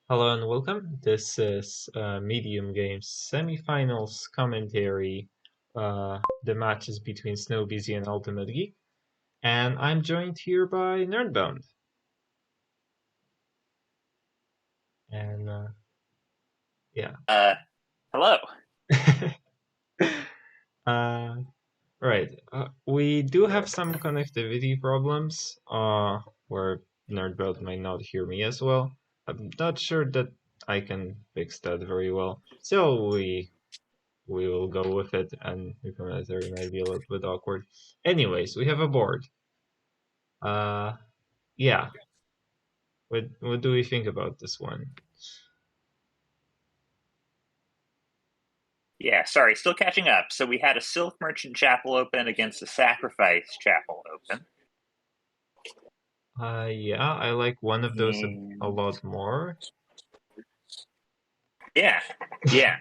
Hello and welcome. This is Medium Games Semifinals commentary. The matches between snowbz and UltimateGeek, and I'm joined here by nerdbound. And yeah, Hello. uh, right. We do have some connectivity problems. Where nerdbound might not hear me as well. I'm not sure that I can fix that very well. So we will go with it, and the commentary might be a little bit awkward. Anyways, we have a board. Uh, yeah. What do we think about this one? Yeah, sorry, still catching up. So we had a Silk Merchant Chapel open against a Sacrifice Chapel open. Yeah, I like one of those a And lot more. yeah, yeah.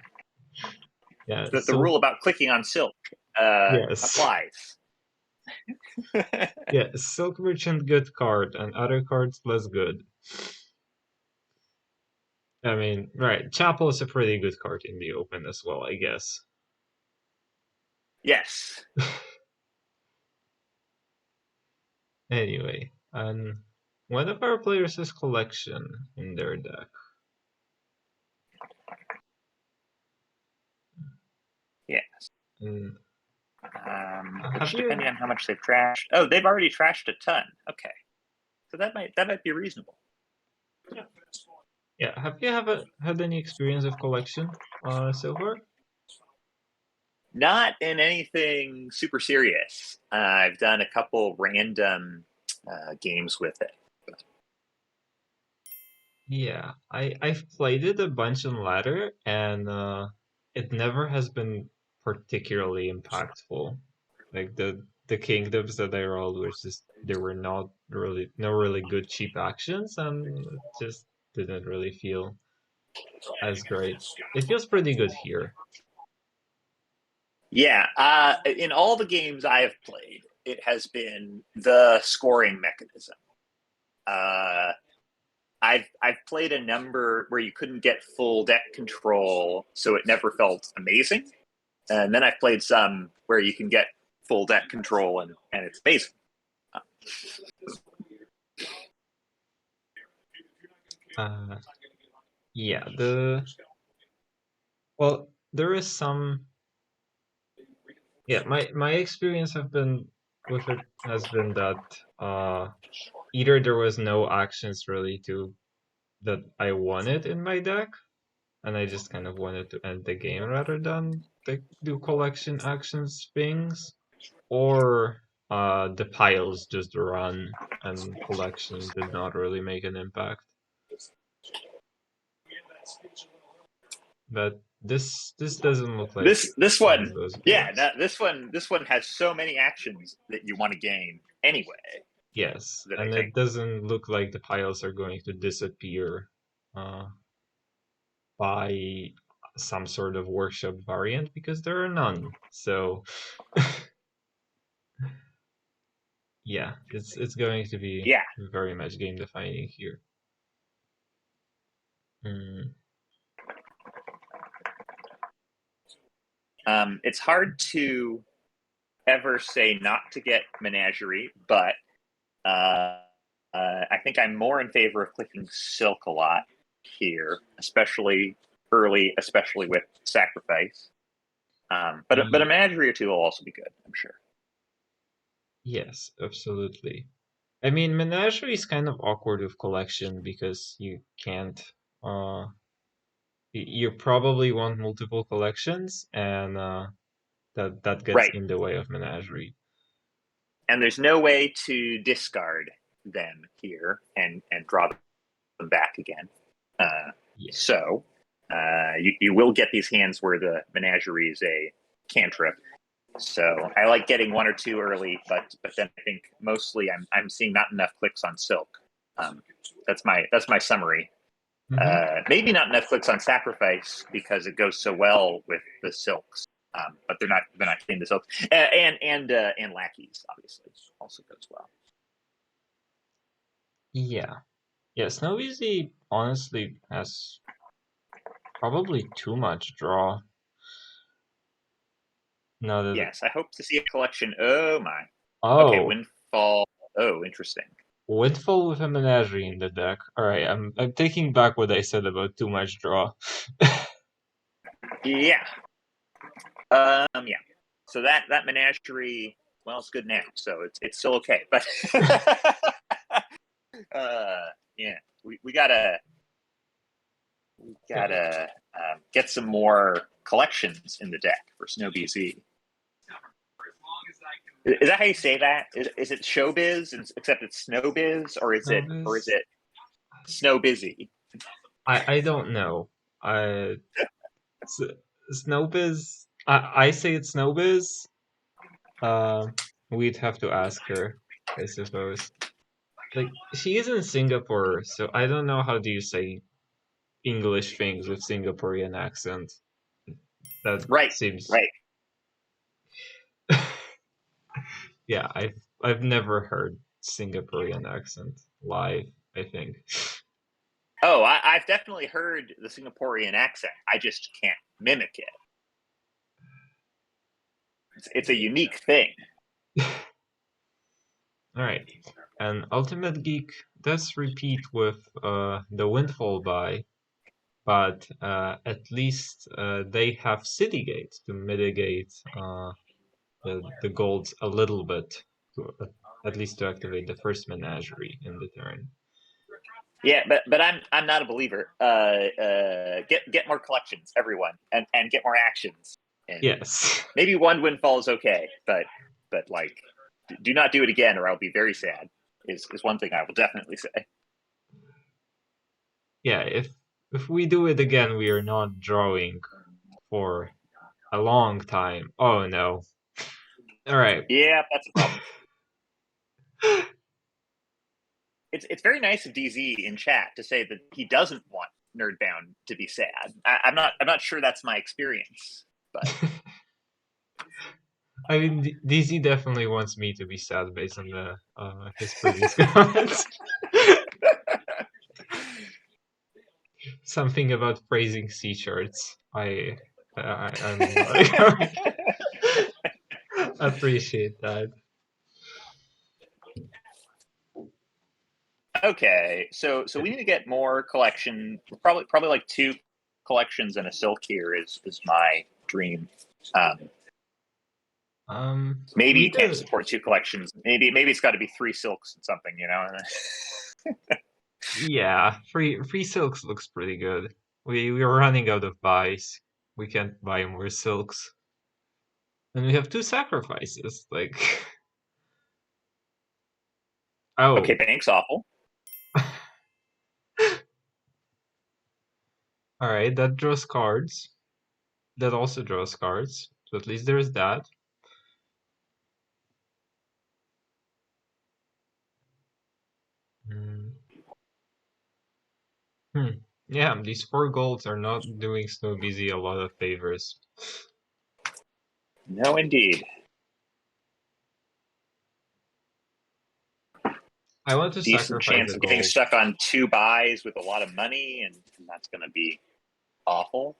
Yeah, The so rule about clicking on Silk yes. applies. Yeah, Silk Merchant good card and other cards less good. I mean, right, Chapel is a pretty good card in the open as well, I guess. Yes. Anyway, and one of our players has collection in their deck. Yes. And have Which, you depending on how much they've trashed. Oh, they've already trashed a ton. Okay, so that might be reasonable. Yeah, have you ever had any experience of collection so far? Not in anything super serious. I've done a couple random games with it. Yeah, I've played it a bunch on ladder, and it never has been particularly impactful. Like the kingdoms that I rolled were just there were not really no really good cheap actions, and it just didn't really feel as great. It feels pretty good here. Yeah, in all the games I have played, it has been the scoring mechanism. Uh, I've played a number where you couldn't get full deck control, so it never felt amazing. And then I've played some where you can get full deck control and it's amazing. Uh, yeah, there is some. Yeah, my experience have been with it has been that either there was no actions really to that I wanted in my deck, and I just kind of wanted to end the game rather than do collection actions things, or the piles just run and collection did not really make an impact. But this doesn't look like This one of one, those yeah, boards. this one has so many actions that you want to gain anyway Yes, that I and it think. doesn't look like the piles are going to disappear by some sort of workshop variant because there are none. So yeah, it's going to be Yeah, very much game defining here. Mm, it's hard to ever say not to get Menagerie, but I think I'm more in favor of clicking Silk a lot here, especially early, especially with Sacrifice. But a ye- Menagerie or two will also be good, I'm sure. yes, absolutely. I mean, Menagerie is kind of awkward with collection because you can't. Uh, you probably want multiple collections, and that gets Right, in the way of Menagerie. and there's no way to discard them here and draw them back again. Uh, Yeah. so you will get these hands where the Menagerie is a cantrip. So I like getting one or two early, but then I think mostly I'm seeing not enough clicks on Silk. That's my summary. Hmm. Maybe not enough clicks on Sacrifice because it goes so well with the Silks, but they're not getting the Silks and Lackeys obviously also goes well. Yeah. Yeah, snowbz honestly has probably too much draw. Now that Yes, I hope to see a collection. Oh my. Okay, oh, Windfall. Oh, interesting. Windfall with a menagerie in the deck. All right, I'm taking back what I said about too much draw. Yeah. Yeah. So that menagerie, well, it's good now, so it's still okay. But yeah, we gotta get some more collections in the deck for snowbz. Is that how you say that? Is it showbiz, except it's snowbiz, or is Snowbiz? it snow busy? I don't know. I Snowbiz. I say it's Snowbiz. Uh, we'd have to ask her, I suppose. Like she is in Singapore, so I don't know how do you say English things with Singaporean accent. That Right, seems right. yeah, I've never heard Singaporean accent live, I think. Oh, I've definitely heard the Singaporean accent. I just can't mimic it. It's a unique thing. Alright. And UltimateGeek does repeat with the Windfall buy, but at least they have City Gate to mitigate the gold a little bit, to, at least to activate the first menagerie in the turn. Yeah, but I'm not a believer. Get more collections, everyone, and get more actions. And Yes. maybe one windfall is okay, but like, do not do it again, or I'll be very sad. Is one thing I will definitely say. Yeah, if we do it again, we are not drawing for a long time. Oh no. All right. Yeah, that's a problem. It's very nice of DZ in chat to say that he doesn't want Nerdbound to be sad. I'm not sure that's my experience, but I mean, DZ definitely wants me to be sad based on the his previous comments. Something about praising sea charts. I'm I appreciate that. okay. So we need to get more collection. Probably like two collections and a silk here is my dream. Um, maybe We you can't could. support two collections. Maybe it's got to be three silks and something. You know. Yeah, free silks looks pretty good. We're running out of buys. We can't buy more silks, and we have two sacrifices. Like, Okay, oh, Bank's awful. all right, that draws cards. That also draws cards. So at least there's that. Hmm. Hmm. Yeah, these four golds are not doing snowbz a lot of favors. No, indeed. I want to Decent sacrifice chance a of getting gold. stuck on two buys with a lot of money, and that's going to be awful.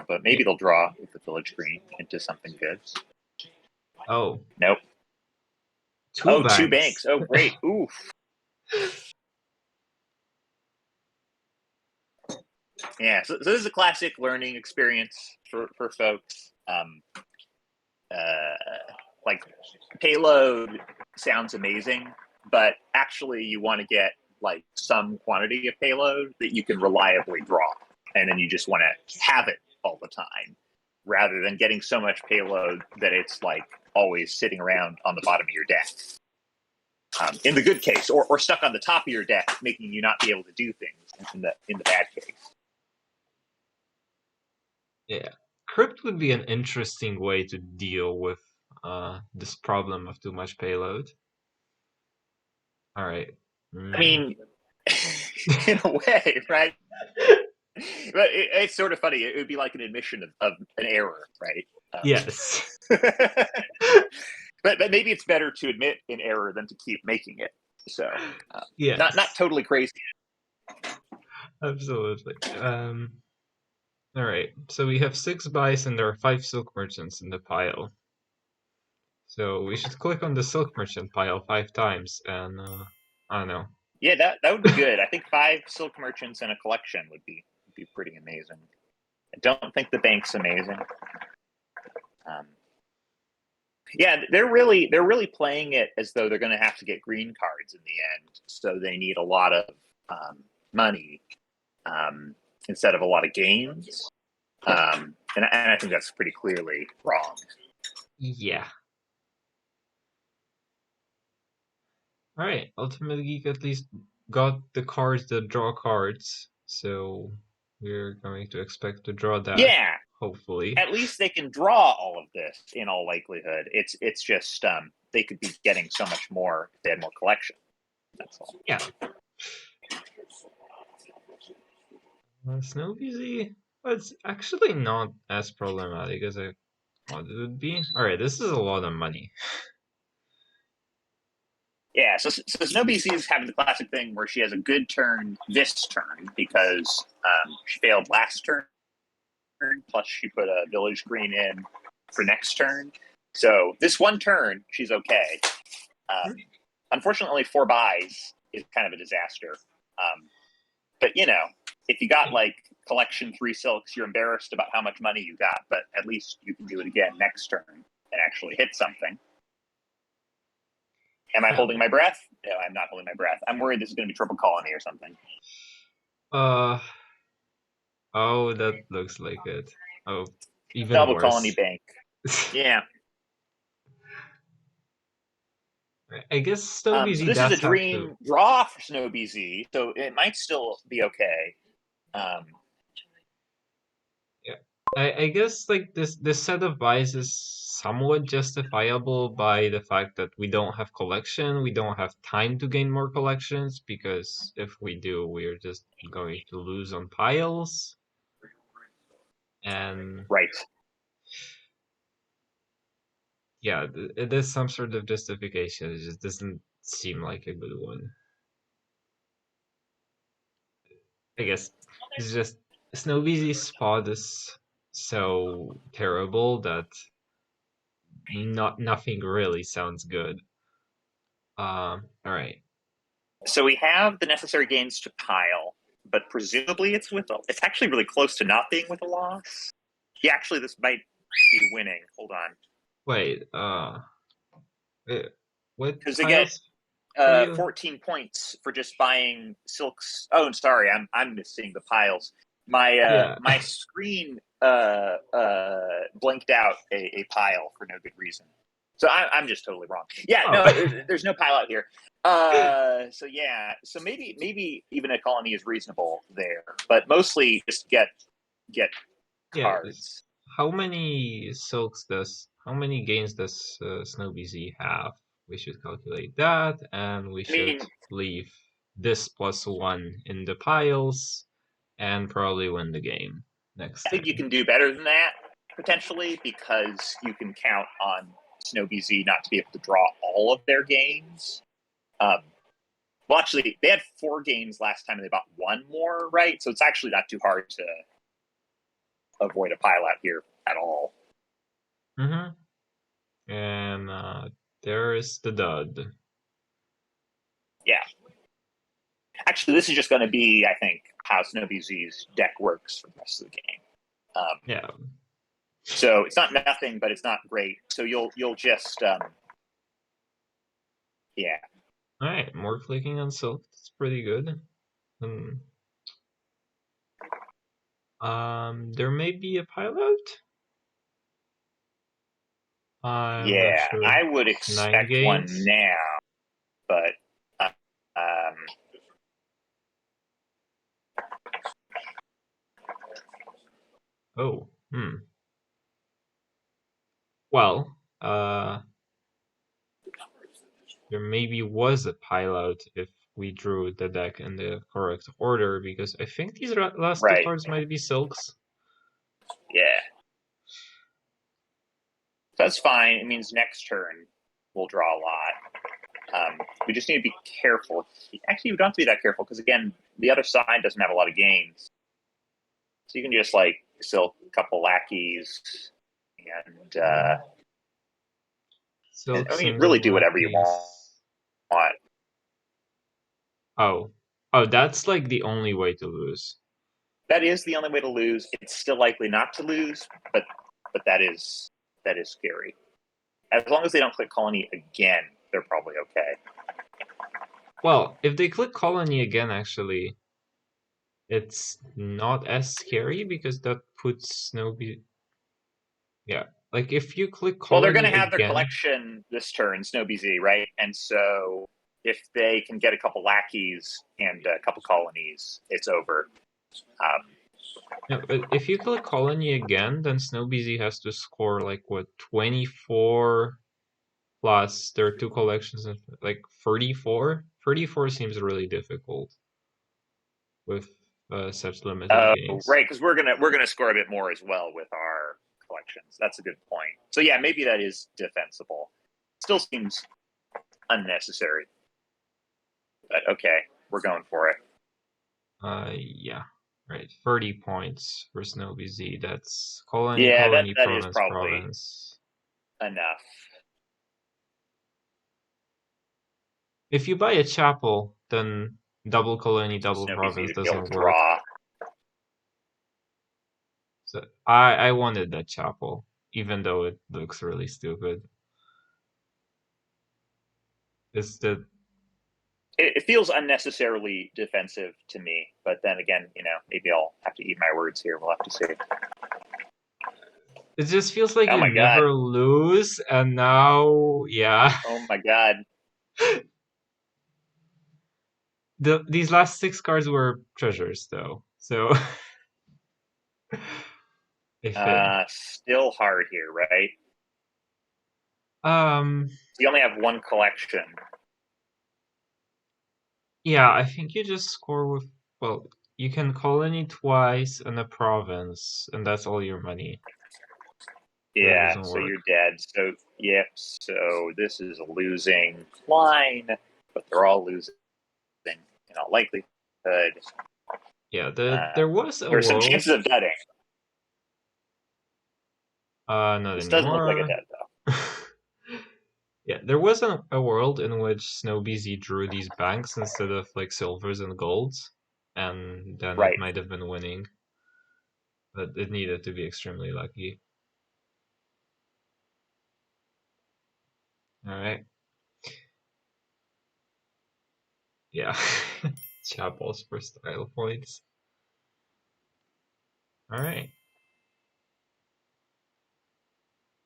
But Yeah. maybe they'll draw with the village green into something good. Oh, Nope. two Oh, two banks. banks. Oh, great. Oof. Yeah. So this is a classic learning experience for folks. Like payload sounds amazing, but actually you want to get like some quantity of payload that you can reliably draw, and then you just want to have it all the time, rather than getting so much payload that it's like always sitting around on the bottom of your deck. In the good case, or stuck on the top of your deck, making you not be able to do things in the bad case. Yeah. Crypt would be an interesting way to deal with this problem of too much payload. All right. I Mm. mean, in a way, right? But it's sort of funny. It would be like an admission of an error, right? Yes. But maybe it's better to admit an error than to keep making it. So, not Yes. totally crazy. Absolutely. All right. So we have 6 buys and there are 5 silk merchants in the pile. So we should click on the silk merchant pile 5 times and I don't know. Yeah, that would be good. I think 5 silk merchants in a collection would be pretty amazing. I don't think the bank's amazing. Yeah, they're really playing it as though they're going to have to get green cards in the end, so they need a lot of money instead of a lot of games, and I think that's pretty clearly wrong. Yeah. All right. UltimateGeek at least got the cards that draw cards, so we're going to expect to draw that. Yeah, hopefully. at least they can draw all of this in all likelihood. It's just they could be getting so much more if they had more collection. That's all. Yeah. snowbz, it's actually not as problematic as I thought it would be. All right, this is a lot of money. Yeah, so snowbz is having the classic thing where she has a good turn this turn because she failed last turn, plus she put a village green in for next turn. So this one turn, she's okay. Unfortunately, 4 buys is kind of a disaster. But, you know, if you got like collection 3 silks, you're embarrassed about how much money you got, but at least you can do it again next turn and actually hit something. Am I holding my breath? No, I'm not holding my breath. I'm worried this is going to be triple colony or something. Oh, that looks like it. Oh, even Double worse. colony bank. Yeah. I guess snowbz so this is a does have dream to. draw for snowbz, so it might still be okay. Yeah, I guess like this set of buys is somewhat justifiable by the fact that we don't have collection, we don't have time to gain more collections, because if we do, we're just going to lose on piles. And right. yeah, it is some sort of justification. It just doesn't seem like a good one. I guess it's just snowbz's spot is so terrible that nothing really sounds good. All right. So we have the necessary gains to pile, but presumably it's it's actually really close to not being with a loss. Yeah, actually, this might be winning. Hold on. Wait, what Because they get for you? 14 points for just buying silks. Oh, sorry, I'm missing the piles. My my screen blinked out a pile for no good reason. So I'm just totally wrong. Yeah, no, there's no pile out here. So yeah, so maybe even a colony is reasonable there, but mostly just get cards. How many gains does snowbz have? We should calculate that, and we should leave this +1 in the piles, and probably win the game next time. I think you can do better than that potentially, because you can count on snowbz not to be able to draw all of their games. Well, actually, they had 4 games last time and they bought 1 more, right? So it's actually not too hard to avoid a pile out here at all. And there is the dud. Yeah. Actually, this is just going to be, I think, how snowbz's deck works for the rest of the game. Yeah. So it's not nothing, but it's not great. So you'll just yeah. All right, more clicking on silk. That's pretty good. There may be a pilot. Yeah, sure. I would expect one now, but oh, well, there maybe was a pilot if we drew the deck in the correct order, because I think these last 2 cards might be silks. Yeah. That's fine. It means next turn we'll draw a lot. We just need to be careful. Actually, you don't have to be that careful because, again, the other side doesn't have a lot of games. So you can just, like, silk a couple lackeys and Silk I mean, single really do whatever you lackeys. want. Oh, that's like the only way to lose. That is the only way to lose. It's still likely not to lose, but that is scary. As long as they don't click colony again, they're probably okay. Well, if they click colony again, actually, it's not as scary because that puts snowbz. Yeah, like if you click Well, they're going colony to have their again. collection this turn, snowbz, right? And so if they can get a couple lackeys and a couple colonies, it's over. Yeah, but if you click colony again, then snowbz has to score like what 24 plus there are two collections of like 34. 34 seems really difficult with such limited games. Right, because we're gonna score a bit more as well with our collections. That's a good point. So yeah, maybe that is defensible. Still seems unnecessary, but okay, we're going for it. Yeah, right. 30 points for snowbz. That's colony, Yeah, colony, that is province, probably province. enough. If you buy a chapel, then double colony, double snowbz province to be able doesn't to work. draw. So I wanted that chapel, even though it looks really stupid. It's the It feels unnecessarily defensive to me, but then again, maybe I'll have to eat my words here. We'll have to see. it just feels like Oh you my god! never lose, and now yeah. Oh my god! These last 6 cards were treasures though, so they fit. Still hard here, right? Um, You only have one collection. yeah, I think you just score with, well, you can colony twice in a province, and that's all your money. That Yeah, doesn't so work. you're dead. So yep. So this is a losing line, but they're all losing in all likelihood. Yeah, there was a There's some world. chances of deading. Not This doesn't look like a anymore. dead though. Yeah, there was a world in which snowbz drew these banks instead of like silvers and golds, and then it Right. might have been winning, but it needed to be extremely lucky. All right. Yeah. Chapels for style points. All right.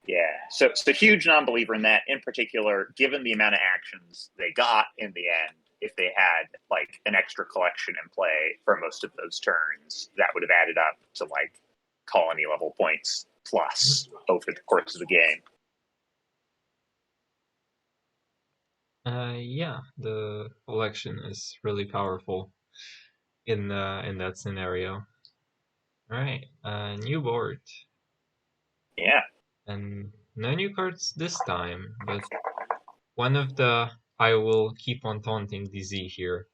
Yeah. So huge non-believer in that. In particular, given the amount of actions they got in the end, if they had like an extra collection in play for most of those turns, that would have added up to like colony level points plus over the course of the game. Yeah, the collection is really powerful in that scenario. All right, new board. Yeah. And no new cards this time, but one of the I will keep on taunting DZ here.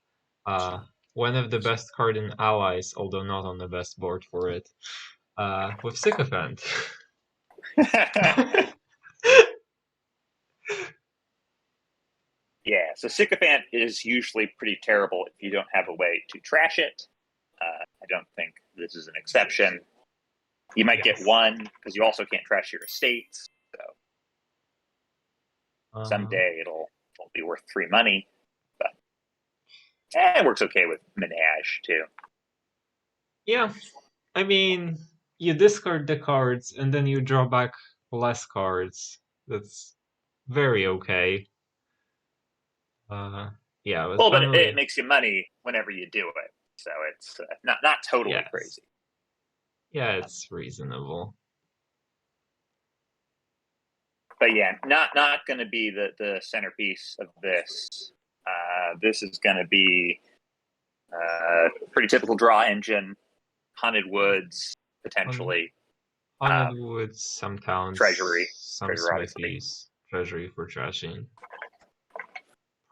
One of the best card in allies, although not on the best board for it. With Sycophant. Yeah, so Sycophant is usually pretty terrible if you don't have a way to trash it. I don't think this is an exception. You might get one because you also can't trash your estates. So someday it'll be worth 3 money, but it works okay with Menage too. Yeah, I mean, you discard the cards and then you draw back less cards. That's very okay. Yeah, but Well, but it finally, makes you money whenever you do it, so it's not totally yes. crazy. Yeah, it's reasonable. But yeah, not going to be the centerpiece of this. This is going to be pretty typical draw engine, haunted woods potentially, Haunted woods, some towns, treasury, some obviously. smithies, treasury for trashing.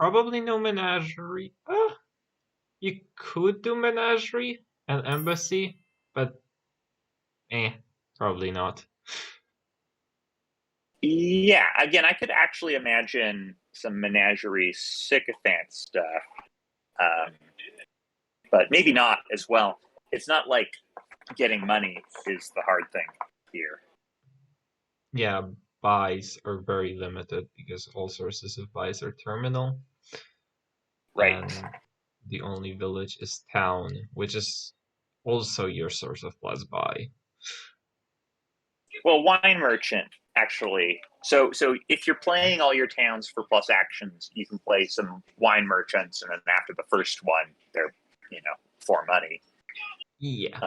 Probably no menagerie. You could do menagerie and embassy, but probably not. Yeah, again, I could actually imagine some menagerie sycophant stuff, but maybe not as well. It's not like getting money is the hard thing here. Yeah, buys are very limited because all sources of buys are terminal. Right. And the only village is town, which is also your source of plus buy. Well, wine merchant actually. So if you're playing all your towns for plus actions, you can play some wine merchants, and then after the first one, they're for money. Yeah.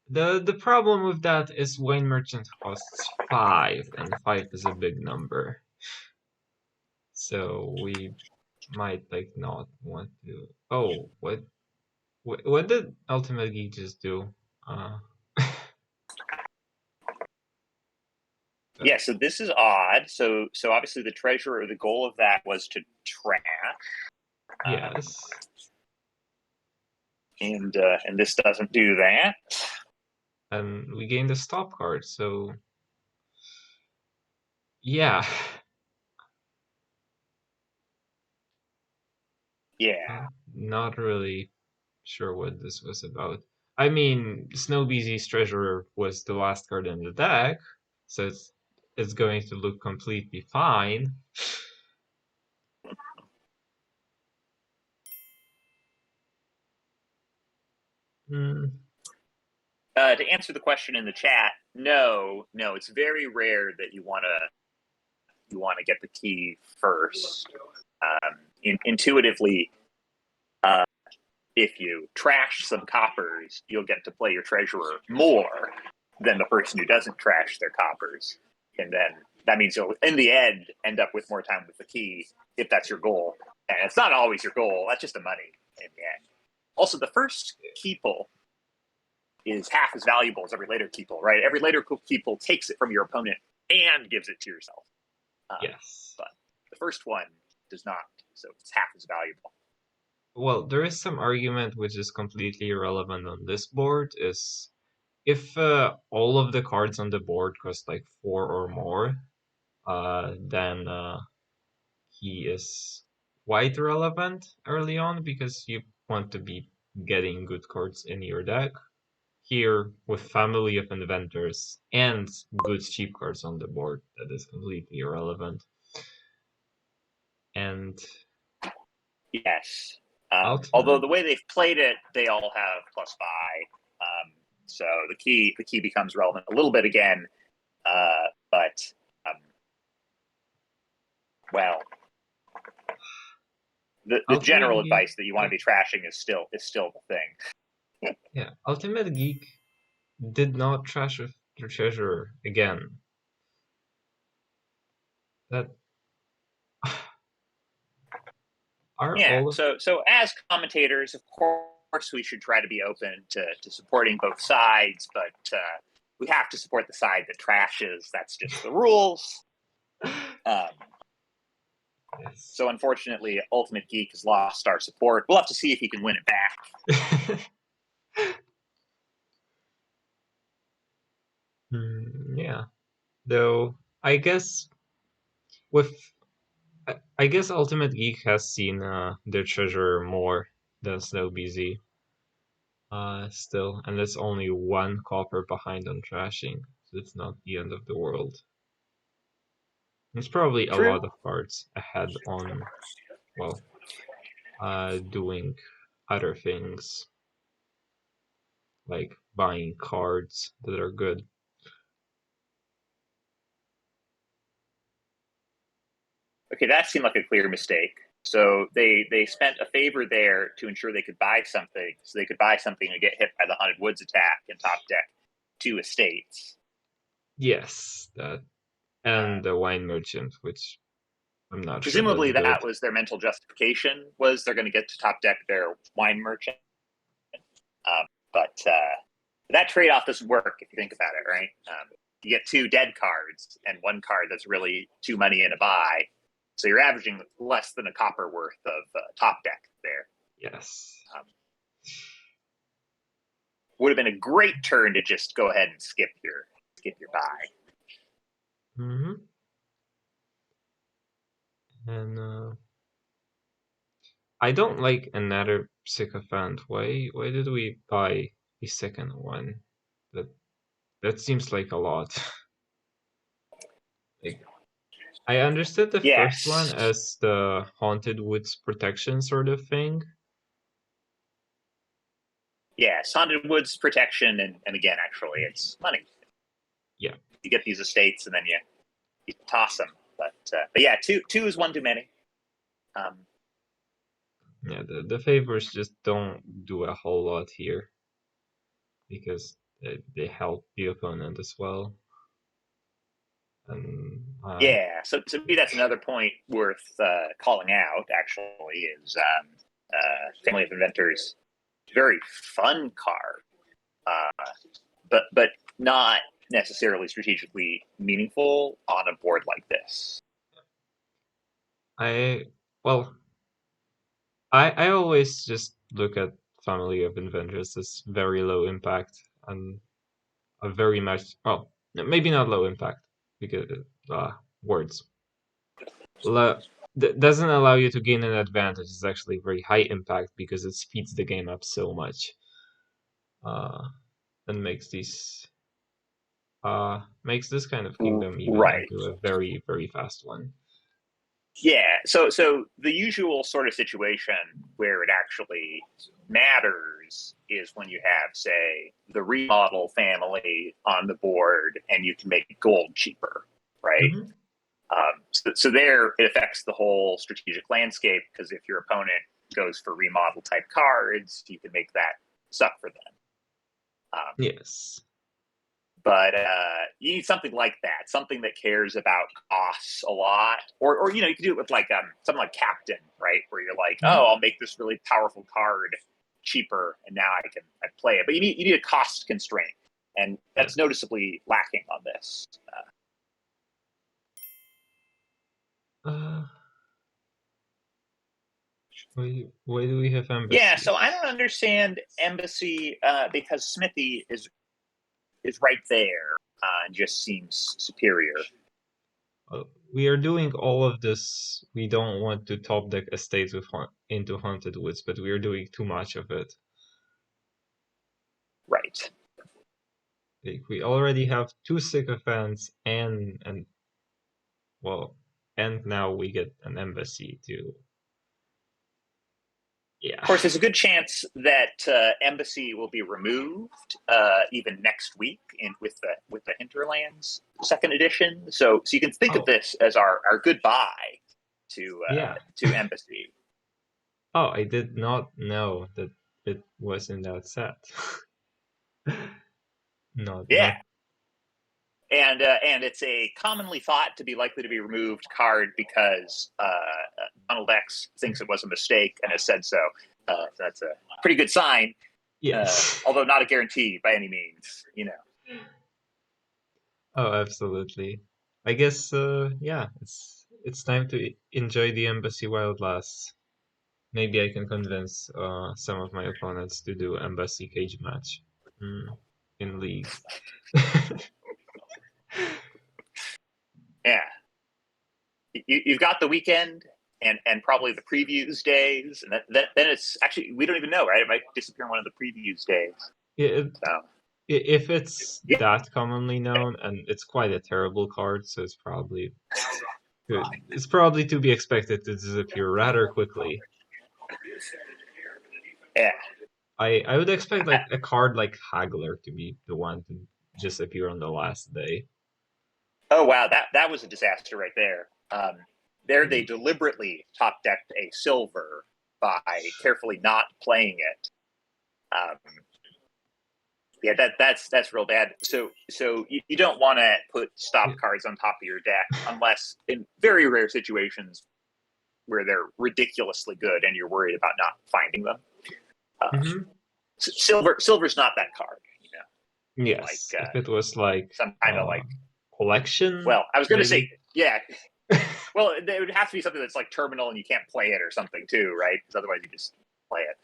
The problem with that is wine merchant costs 5, and 5 is a big number. So we might not want to. Oh, what did UltimateGeek just do? Yeah, so this is odd. So obviously the treasure, or the goal of that was to trash. Yes. And this doesn't do that. And we gained a stop card, so yeah. Yeah. Not really sure what this was about. I mean, snowbz's treasure was the last card in the deck, so it's going to look completely fine. To answer the question in the chat, no, it's very rare that you want to get the key first. Intuitively, if you trash some coppers, you'll get to play your treasurer more than the person who doesn't trash their coppers, and then that means you'll, in the end up with more time with the key if that's your goal. And it's not always your goal; that's just the money in the end. Also, the first keeple is half as valuable as every later keeple, right? Every later keeple takes it from your opponent and gives it to yourself. Yes. But the first one does not, so it's half as valuable. Well, there is some argument which is completely irrelevant on this board, is if all of the cards on the board cost 4 or more, then he is quite relevant early on because you want to be getting good cards in your deck. Here, with Family of Inventors and good cheap cards on the board, that is completely irrelevant. And yes, although the way they've played it, they all have plus buy, so the key becomes relevant a little bit again, but well, the general advice that you want to be trashing is still the thing. Yeah, UltimateGeek did not trash with the treasurer again. That So as commentators, of course, we should try to be open to supporting both sides, but we have to support the side that trashes. That's just the rules. Yes. So unfortunately, UltimateGeek has lost our support. We'll have to see if he can win it back. Yeah. Though I guess UltimateGeek has seen their treasure more than snowbz. Still, and it's only 1 copper behind on trashing, so it's not the end of the world. There's probably a lot of cards ahead on, well, doing other things, like buying cards that are good. Okay, that seemed like a clear mistake. So they spent a favor there to ensure they could buy something, so they could buy something and get hit by the Haunted Woods attack and top deck 2 estates. Yes, that, and the wine merchant, which I'm not presumably sure that was their mental justification, was they're going to get to top deck their wine merchant. But that trade-off doesn't work if you think about it, right? You get 2 dead cards and 1 card that's really 2 money in a buy. So you're averaging less than a copper worth of top deck there. Yes. Would have been a great turn to just go ahead and skip your buy. Mm-hmm. And I don't like another sycophant. Why did we buy the second one? That seems like a lot. Like, I understood the first one Yes. as the Haunted Woods protection sort of thing. Yeah, Haunted Woods protection, and again, actually, it's money. Yeah. You get these estates, and then you toss them. But yeah, two is one too many. Yeah, the favors just don't do a whole lot here because they help the opponent as well. And yeah, so maybe that's another point worth calling out. Actually, is Family of Inventors, very fun card, but not necessarily strategically meaningful on a board like this. I always just look at Family of Inventors as very low impact and a very much, well, maybe not low impact because words doesn't allow you to gain an advantage. It's actually very high impact because it speeds the game up so much, and makes this kind of kingdom even Right. into a very, very fast one. Yeah. So the usual sort of situation where it actually matters is when you have, say, the remodel family on the board, and you can make gold cheaper, right? Mm-hmm. So there, it affects the whole strategic landscape, because if your opponent goes for remodel type cards, you can make that suck for them. Yes. But you need something like that, something that cares about costs a lot, or you can do it with like something like Captain, right, where you're like, Mm-hmm. oh, I'll make this really powerful card cheaper, and now I play it. But you need a cost constraint, and that's noticeably lacking on this. Why do we have Embassy? Yeah, so I don't understand Embassy because Smithy is right there and just seems superior. We are doing all of this. We don't want to top deck estates into Haunted Woods, but we are doing too much of it. Right. Like, we already have two sycophants and now we get an embassy too. Yeah. Of course, there's a good chance that Embassy will be removed even next week with the Hinterlands second edition. So you can think of this as our goodbye to Embassy. Oh, I did not know that it was in that set. Not. And it's a commonly thought to be likely to be removed card because Donald X thinks it was a mistake and has said so. That's a pretty good sign. Yes. Although not a guarantee by any means, Oh, absolutely. I guess yeah, it's time to enjoy the embassy while it lasts. Maybe I can convince some of my opponents to do embassy cage match in league. Yeah. You've got the weekend and probably the previews days, and then it's actually, we don't even know, right? It might disappear on one of the previews days. If it's that commonly known, and it's quite a terrible card, so it's probably to be expected to disappear rather quickly. Yeah. I would expect like a card like Haggler to be the one to disappear on the last day. Oh wow, that was a disaster right there. There they deliberately top decked a silver by carefully not playing it. Yeah, that's real bad. So you don't want to put stop cards on top of your deck unless in very rare situations where they're ridiculously good and you're worried about not finding them. Silver's not that card, Yes, if it was like some kind of like collection. Well, I was going to say, yeah, Well, it would have to be something that's like terminal and you can't play it or something too, right? Because otherwise you just play it.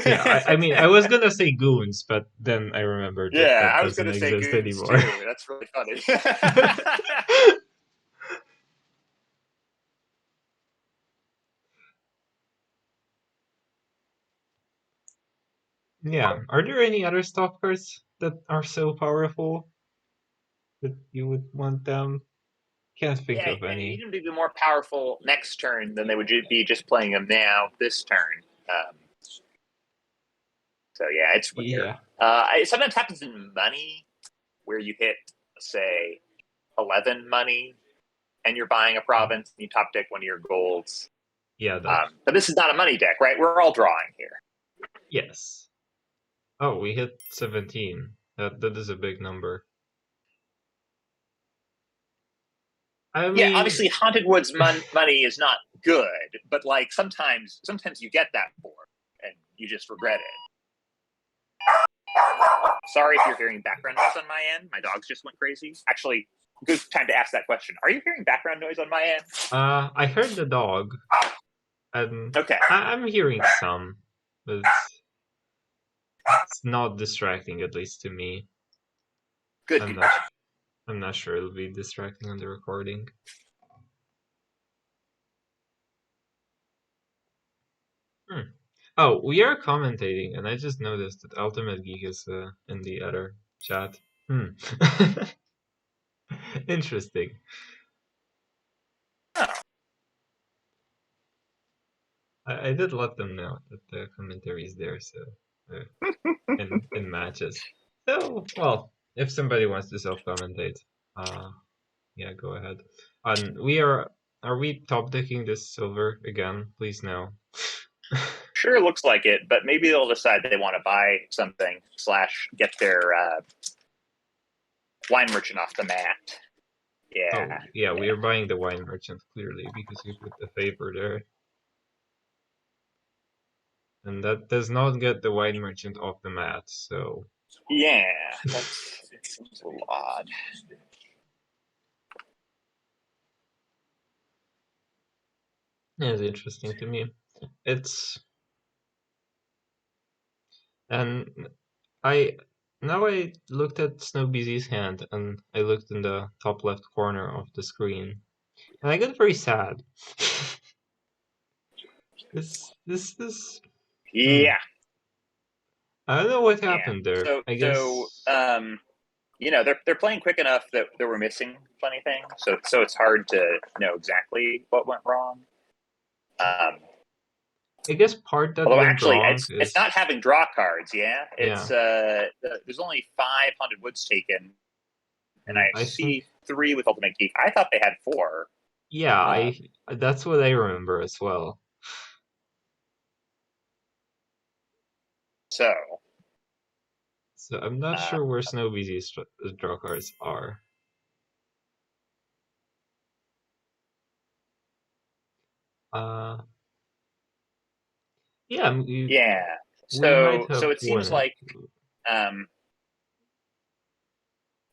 Yeah, Anyway. I mean, I was gonna say goons, but then I remembered that Yeah, that I was going doesn't to say exist goons anymore. too. That's really funny. Yeah, are there any other stalkers that are so powerful that you would want them? Can't think Yeah, of and you need any. them to be more powerful next turn than they would be just playing them now this turn. So yeah, it's rare. Yeah, It sometimes happens in money where you hit, say, 11 money and you're buying a province and you top deck one of your golds. yeah, that. But this is not a money deck, right? We're all drawing here. Yes. Oh, we hit 17. That is a big number. I Yeah, mean, obviously, Haunted Woods money is not good, but like sometimes you get that for and you just regret it. Sorry if you're hearing background noise on my end. My dogs just went crazy. Actually, good time to ask that question. Are you hearing background noise on my end? I heard the dog, and Okay. I'm hearing some, but it's not distracting, at least to me. Good. I'm Good. not. I'm not sure it'll be distracting on the recording. Hmm. Oh, we are commentating, and I just noticed that UltimateGeek is in the other chat. Hmm. Interesting. Oh. I did let them know that the commentary is there, so in matches. So, well, if somebody wants to self-commentate, uh, yeah, go ahead. And we are we top decking this silver again? Please no. Sure looks like it, but maybe they'll decide they want to buy something / get their wine merchant off the mat. Oh, Yeah. yeah, we Yeah. are buying the wine merchant clearly because we put the favor there. And that does not get the wine merchant off the mat, so Yeah. That seems a little odd. it's interesting to me. It's and I now I looked at snowbz's hand and I looked in the top left corner of the screen and I got very sad. This hmm. Yeah. I don't know what Yeah. happened there. So I so guess they're playing quick enough that they were missing funny things. So it's hard to know exactly what went wrong. Um, I guess part that Although went actually, wrong it's not is having draw cards. Yeah, yeah. it's there's only 5 Haunted Woods taken, and I I think see 3 with Ultimate Geek. I thought they had 4. yeah, Um, I that's what I remember as well. so So I'm not uh, sure where snowbz's draw cards are. Uh yeah, yeah, we might so have it seems one. like um,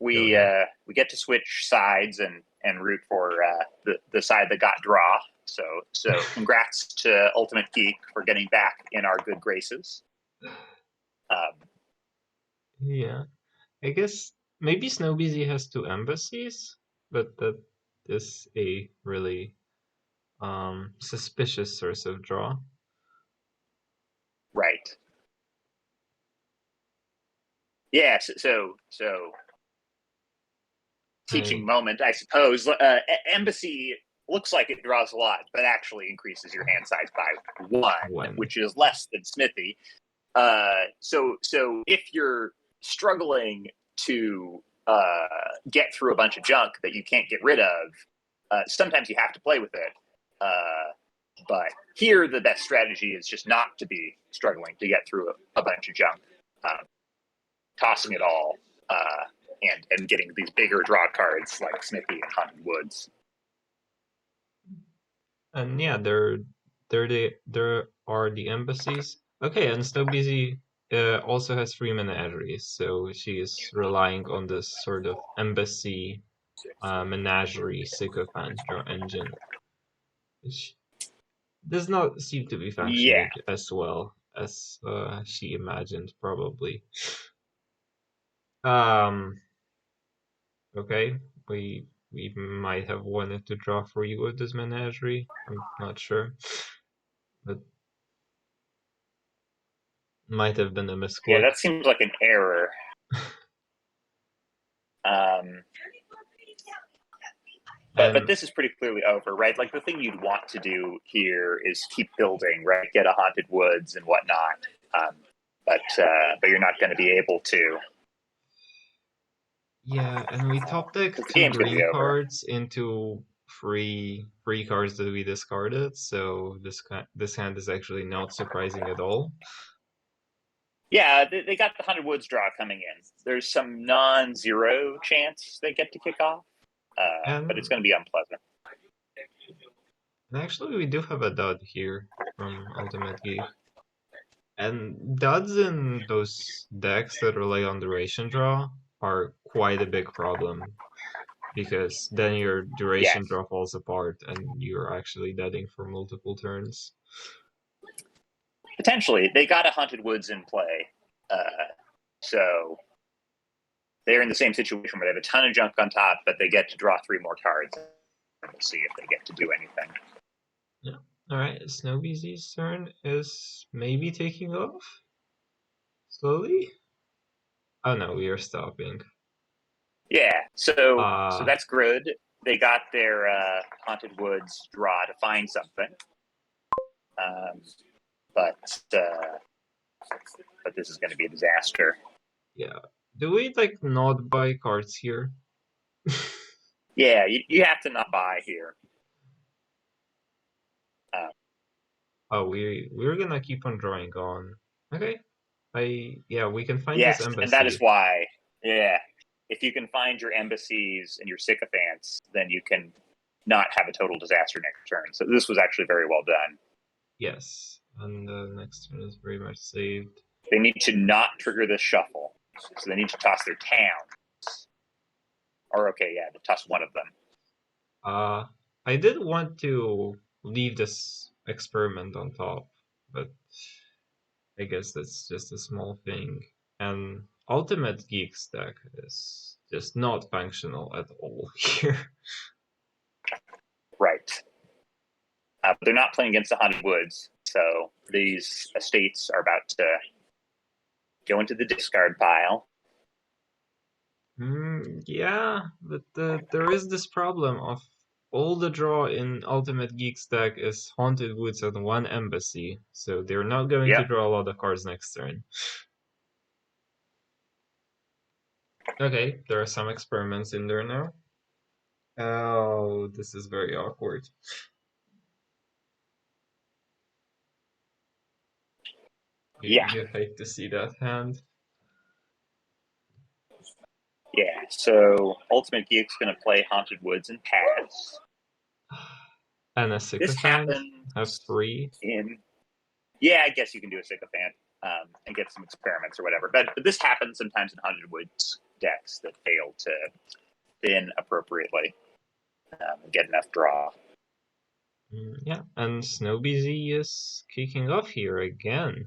Go we ahead. we get to switch sides and root for the side that got draw. So congrats to Ultimate Geek for getting back in our good graces. Um, Yeah, I guess maybe snowbz has 2 embassies, but that is a really suspicious source of draw. right. Yeah. So teaching I moment, I suppose. Embassy looks like it draws a lot, but actually increases your hand size by 1, one. which is less than Smithy. So if you're struggling to get through a bunch of junk that you can't get rid of, sometimes you have to play with it. But here, the best strategy is just not to be struggling to get through a bunch of junk, tossing it all, and getting these bigger draw cards like Smithy and Haunted Woods. And yeah, there are the embassies. Okay, and snowbz also has 3 mana Aeries, so she is relying on this sort of embassy menagerie sycophant draw engine, which does not seem to be Yeah, functioning as well as she imagined, probably. Um, okay, we might have wanted to draw for you with this menagerie. I'm not sure, but might have been a yeah, misclick. that seems like an error. Um, but And this is pretty clearly over, right? Like the thing you'd want to do here is keep building, right? Get a haunted woods and whatnot. But you're not going to be able to yeah, and we top deck because the two game's going to be green over. cards into free cards that we discarded, so this hand is actually not surprising at all. Yeah, they got the haunted woods draw coming in. There's some non-zero chance they get to kick off, but it's And going to be unpleasant. actually, we do have a dud here from UltimateGeek. And duds in those decks that rely on duration draw are quite a big problem because then your duration Yes, draw falls apart and you're actually dudding for multiple turns. potentially they got a haunted woods in play, so they're in the same situation where they have a ton of junk on top, but they get to draw 3 more cards. We'll see if they get to do anything. Yeah. All right. snowbz's turn is maybe taking off slowly. Oh no, we are stopping. Yeah, so Uh, that's good. They got their haunted woods draw to find something, um, but this is going to be a disaster. yeah. Do we like not buy cards here? Yeah, you have to not buy here. Oh, we're gonna keep on drawing on. Okay. Yeah, we can find this Yes, and that is embassy. why. Yeah, if you can find your embassies and your sycophants, then you can not have a total disaster next turn. So this was actually very well done. Yes, and the next turn is very much saved. They need to not trigger this shuffle, so they need to toss their town. Or okay, yeah, to toss one of them. I did want to leave this experiment on top, but I guess that's just a small thing. And Ultimate Geek deck is just not functional at all here. Right. But they're not playing against the Haunted Woods, so these estates are about to go into the discard pile. Yeah, but there is this problem of all the draw in Ultimate Geek's deck is Haunted Woods and one Embassy, so they're not going to Yep. draw a lot of cards next turn. Okay, there are some experiments in there now. Oh, this is very awkward. Yeah. You hate to see that hand. Yeah. So Ultimate Geek's going to play Haunted Woods and pass. And a This Sycophant have happens three. in. Yeah, I guess you can do a sycophant and get some experiments or whatever. But this happens sometimes in Haunted Woods decks that fail to thin appropriately and get enough draw. Yeah, and snowbz is kicking off here again.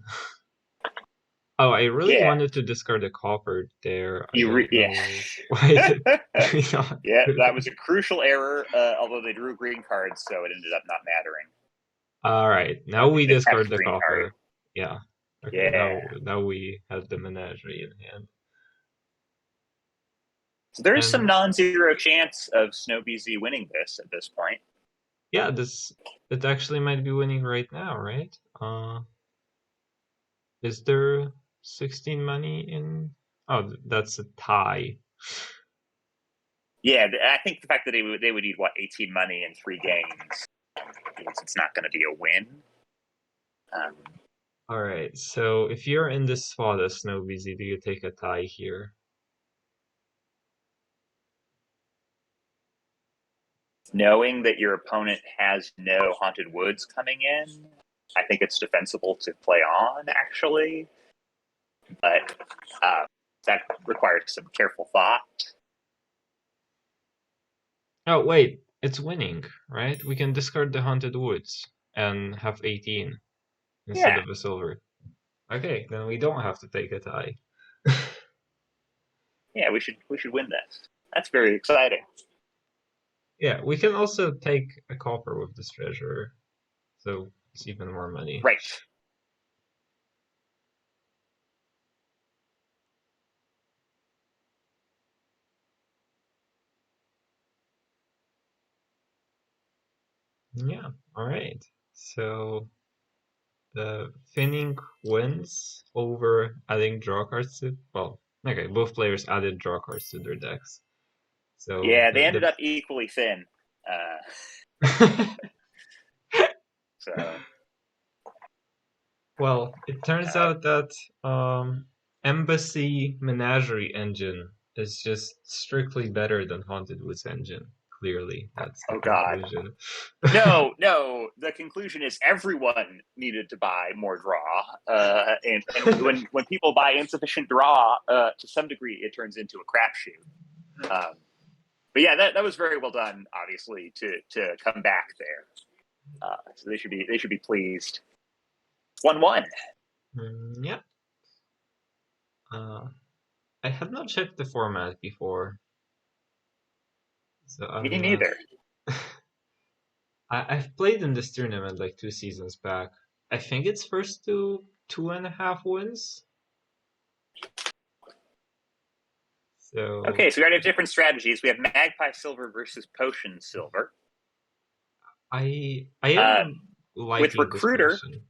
Oh, I really Yeah. wanted to discard a copper there. I don't Yeah. know why did we not Yeah, do that that. was a crucial error, although they drew green cards, so it ended up not mattering. All right, now we They kept discard the the green card. copper. Yeah. Okay, Yeah. now we have the menagerie in hand. So there is some And non-zero chance of snowbz winning this at this point. yeah, it actually might be winning right now, right? Is there 16 money in? Oh, that's a tie. Yeah, I think the fact that they would need 18 money in 3 games means it's not going to be a win. All right, so if you're in this spot as snowbz, do you take a tie here? Knowing that your opponent has no haunted woods coming in, I think it's defensible to play on, actually. But that requires some careful thought. Oh, wait, it's winning, right? We can discard the Haunted Woods and have 18 instead Yeah, of a silver. Okay, then we don't have to take a tie. yeah, we should win this. That's very exciting. Yeah, we can also take a copper with this treasure, so it's even more money. Right. Yeah, alright. So the Finning wins over adding draw cards to, well, okay, both players added draw cards to their decks. So Yeah, they ended up equally thin. So well, it turns uh, out that Embassy Menagerie engine is just strictly better than Haunted Woods engine. Clearly, that's the oh god. conclusion. No, no. The conclusion is everyone needed to buy more draw, and when people buy insufficient draw, to some degree, it turns into a crapshoot. But yeah, that was very well done. Obviously, to come back there, so they should be pleased. 1-1. Yeah. I have not checked the format before, so Me I'm. neither. I've played in this tournament like 2 seasons back. I think it's first to 2.5 wins. So Okay, so we got to have different strategies. We have Magpie Silver versus Potion Silver. I Uh, am with liking this Recruiter, potion.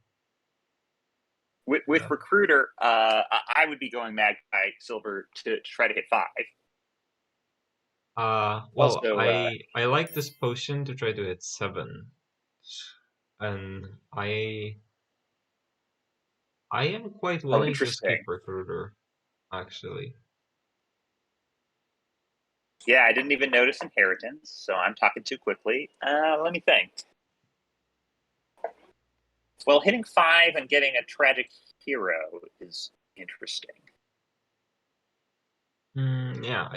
with Yeah. Recruiter, I would be going Magpie Silver to try to hit 5. Well, Also, I like this potion to try to hit 7, and I am quite oh, willing to skip interesting. recruiter, actually. Yeah, I didn't even notice Inheritance, so I'm talking too quickly. Let me think. Well, hitting 5 and getting a Tragic Hero is interesting. Yeah,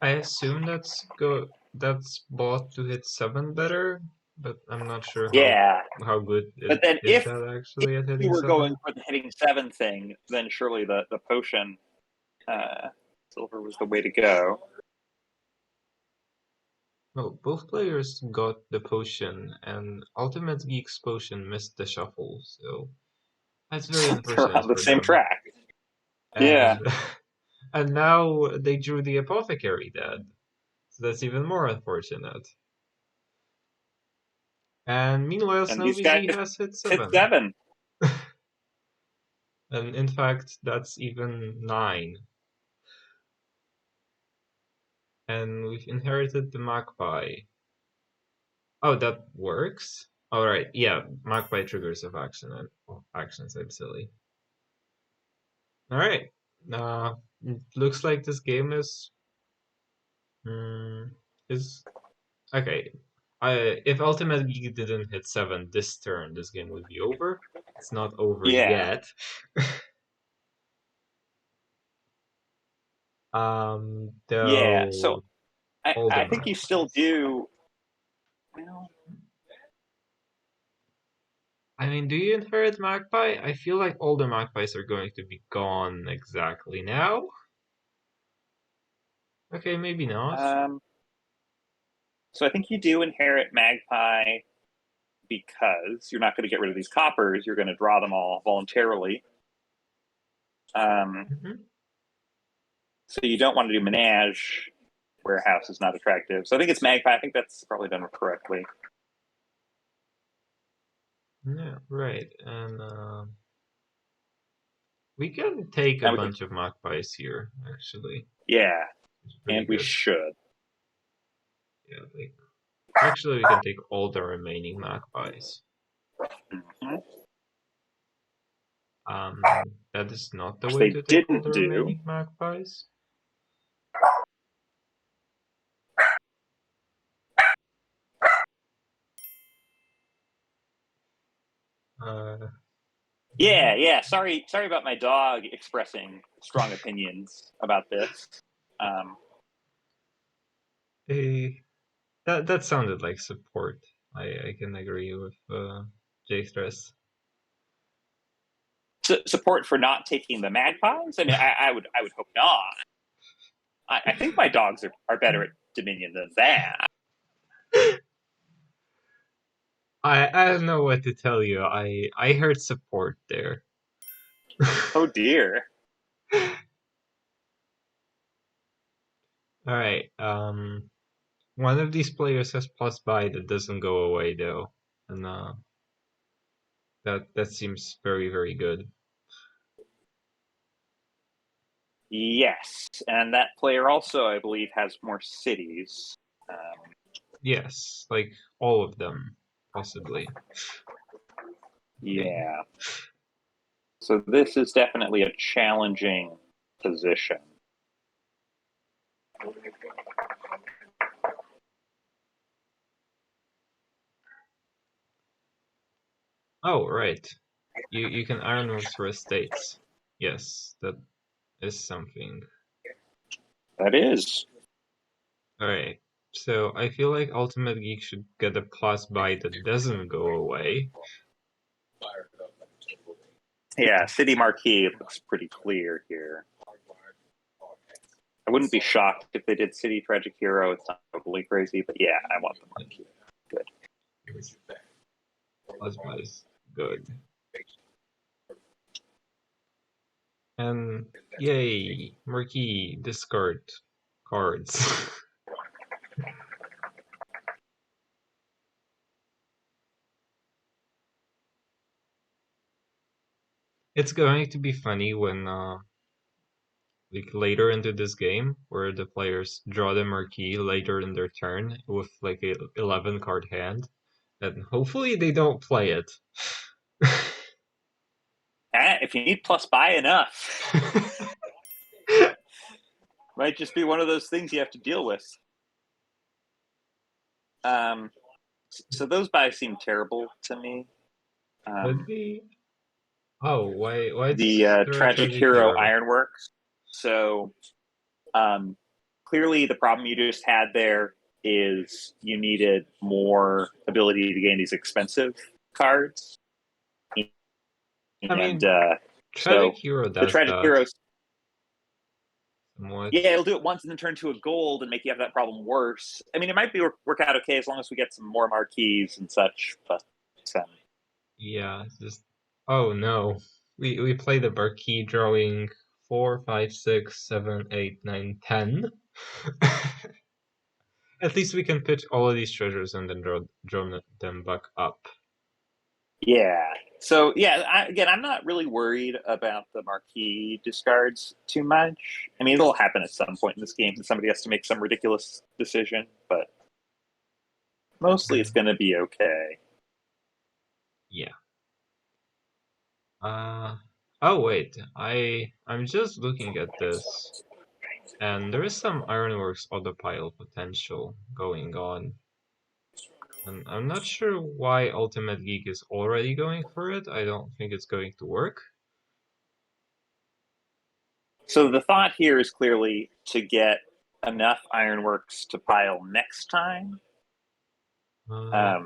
I assume that's bought to hit 7 better, but I'm not sure Yeah, how good but it then is if that actually at you hitting were going 7. for the hitting 7 thing, then surely the potion silver was the way to go. Well, both players got the potion, and UltimateGeek's potion missed the shuffle, so that's very They're unfortunate on the for same them. track. Yeah. And and now they drew the apothecary dead, so that's even more unfortunate. And meanwhile, And these snowbz guys has hit hit 7. 7. And in fact, that's even 9. And we've inherited the magpie. Oh, that works? Alright, yeah, magpie triggers of action and actions, I'm silly. Alright. It looks like this game is okay. If Ultimate Geek didn't hit 7 this turn, this game would be over. It's not over Yeah. yet. Yeah. So Though I older think you still magpies. do. Well, I mean, do you inherit magpie? I feel like all the magpies are going to be gone exactly now. Okay, maybe not. um, so I think you do inherit Magpie because you're not going to get rid of these coppers. You're going to draw them all voluntarily. Um, Hmm. so you don't want to do Menage. Warehouse is not attractive. So I think it's Magpie. I think that's probably done correctly. Yeah, right. And we can take a And we can, bunch of magpies here, actually. yeah, It's pretty and we good. should. Yeah, like actually we can take all the remaining magpies. Mm-hmm. That is not the Which way they to take all didn't the do. remaining magpies. Uh, Yeah, yeah. Sorry about my dog expressing strong opinions about this. Um, eh, That sounded like support. I can agree with J-Stress. Support for not taking the magpies? I mean, I would hope not. I think my dogs are better at Dominion than that. I don't know what to tell you. I heard support there. Oh dear. All right. One of these players has plus buy that doesn't go away though, and that seems very very good. Yes, and that player also, I believe, has more cities. Yes, like all of them, possibly. Yeah. So this is definitely a challenging position. Oh, right. You can ironworks for estates. Yes, that is something. That is. All right. So I feel like Ultimate Geek should get a plus buy that doesn't go away. Yeah, City Marquee looks pretty clear here. I wouldn't be shocked if they did City Tragic Hero. It's not totally crazy, but yeah, I want the Marquee. Good. Plus buy is good. And yay, Marquee, discard cards. It's going to be funny when like later into this game where the players draw the marquee later in their turn with like a 11 card hand, and hopefully they don't play it. If you need plus buy enough, might just be one of those things you have to deal with. So those buys seem terrible to me. Would be. Oh, why The is there a Tragic tragic Hero hero? Ironworks. So clearly the problem you just had there is you needed more ability to gain these expensive cards. I And mean, so tragic hero the does Tragic that Heroes, somewhat. yeah, it'll do it once and then turn to a gold and make you have that problem worse. I mean, it might be work out okay as long as we get some more marquees and such, but Yeah, it's just oh no. We play the marquee drawing 4, 5, 6, 7, 8, 9, 10. At least we can pitch all of these treasures and then draw them back up. yeah. So yeah, again, I'm not really worried about the marquee discards too much. I mean, it'll happen at some point in this game, and somebody has to make some ridiculous decision, but mostly it's going to be okay. Yeah. Oh wait, I'm just looking at this, and there is some Ironworks autopile potential going on. And I'm not sure why Ultimate Geek is already going for it. I don't think it's going to work. So the thought here is clearly to get enough ironworks to pile next time. Yeah,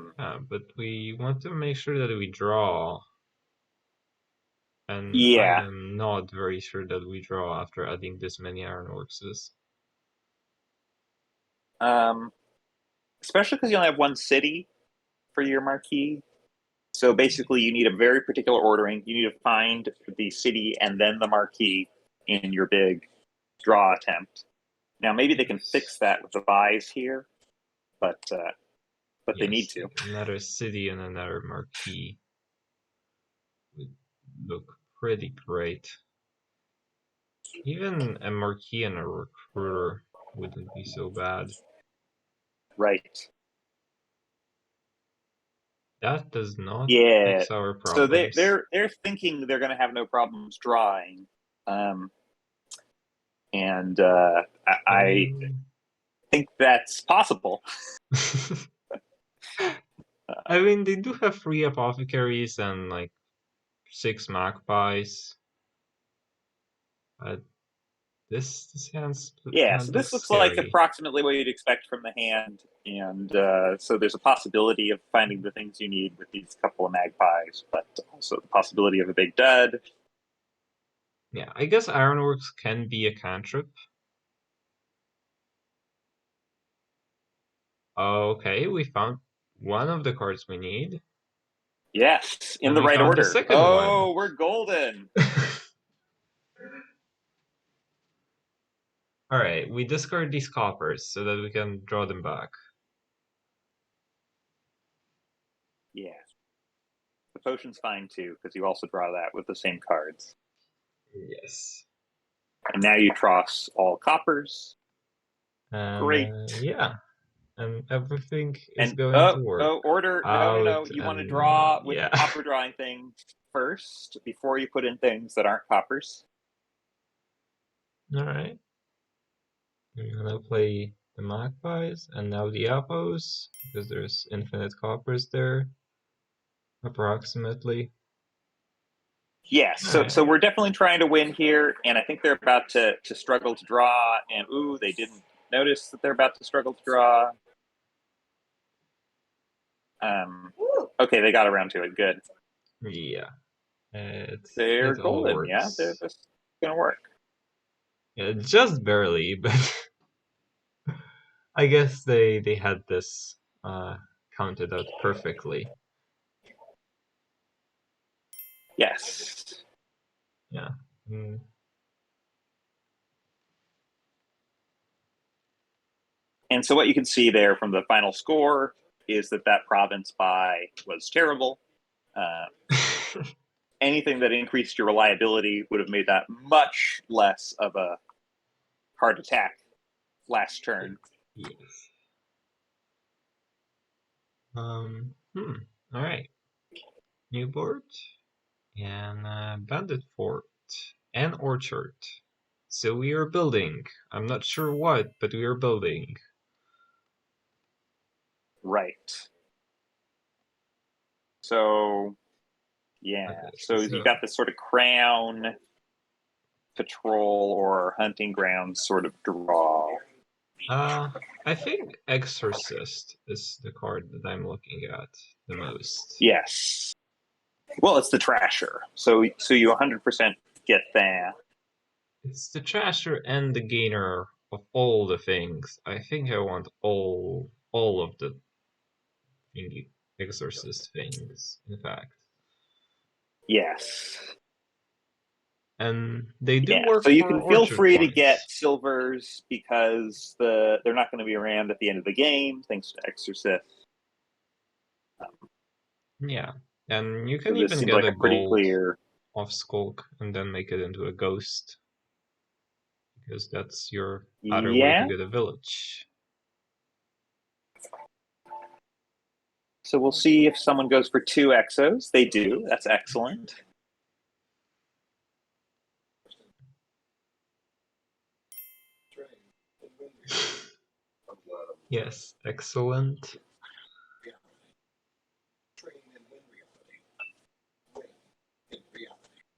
but we want to make sure that we draw. And I Yeah. am not very sure that we draw after adding this many Ironworks. Especially because you only have one city for your marquee. So basically, you need a very particular ordering. You need to find the city and then the marquee in your big draw attempt. Now, maybe they can fix that with the buys here, but they need Yes, to. like another city and another marquee would look pretty great. Even a marquee and a recruiter wouldn't be so bad. Right. That does not Yeah. fix our So problems. they're thinking they're going to have no problems drawing, and I I mean, think that's possible. I mean, they do have 3 apothecaries and like 6 magpies. But This hand's Yeah, hand so this looks looks like scary. approximately what you'd expect from the hand, and so there's a possibility of finding the things you need with these couple of magpies, but also the possibility of a big dud. Yeah, I guess Ironworks can be a cantrip. Okay, we found one of the cards we need. Yes, in And the we right found the order. second one. Oh, we're golden. Alright, we discard these coppers so that we can draw them back. Yeah. The potion's fine too, because you also draw that with the same cards. Yes. And now you toss all coppers. And Great. yeah, and everything is And going to work order. No. out You want to and draw with yeah. copper drawing things first before you put in things that aren't coppers. Alright. We're gonna play the magpies and now the apples because there's infinite coppers there, approximately. Yes, so Alright. we're definitely trying to win here, and I think they're about to struggle to draw. And ooh, they didn't notice that they're about to struggle to draw. Okay, they got around to it. Good. Yeah. They're It all golden. Yeah, works. this is gonna work. Yeah, just barely, but I guess they had this counted out perfectly. Yes. Yeah. Mm. And so what you can see there from the final score is that province buy was terrible. Uh, anything that increased your reliability would have made that much less of a hard attack last turn. Yes. All right. New board and bandit fort and orchard. So we are building. I'm not sure what, but we are building. Right. So, yeah. Okay, So you got this sort of crown patrol or hunting ground sort of draw. I think Exorcist is the card that I'm looking at the most. Yes. Well, it's the Trasher. So you 100% get that. It's the trasher and the gainer of all the things. I think I want all of the thingy exorcist things, in fact. Yes. And they do Yeah. work So you for can feel orchard free to get points. silvers because they're not going to be around at the end of the game, thanks to Exorcist. Yeah. And you So can this even seems get like a a pretty gold clear. off Skulk and then make it into a ghost. Because that's your other way to Yeah. get a village. So we'll see if someone goes for 2 exos. They do. That's excellent. Yes, excellent.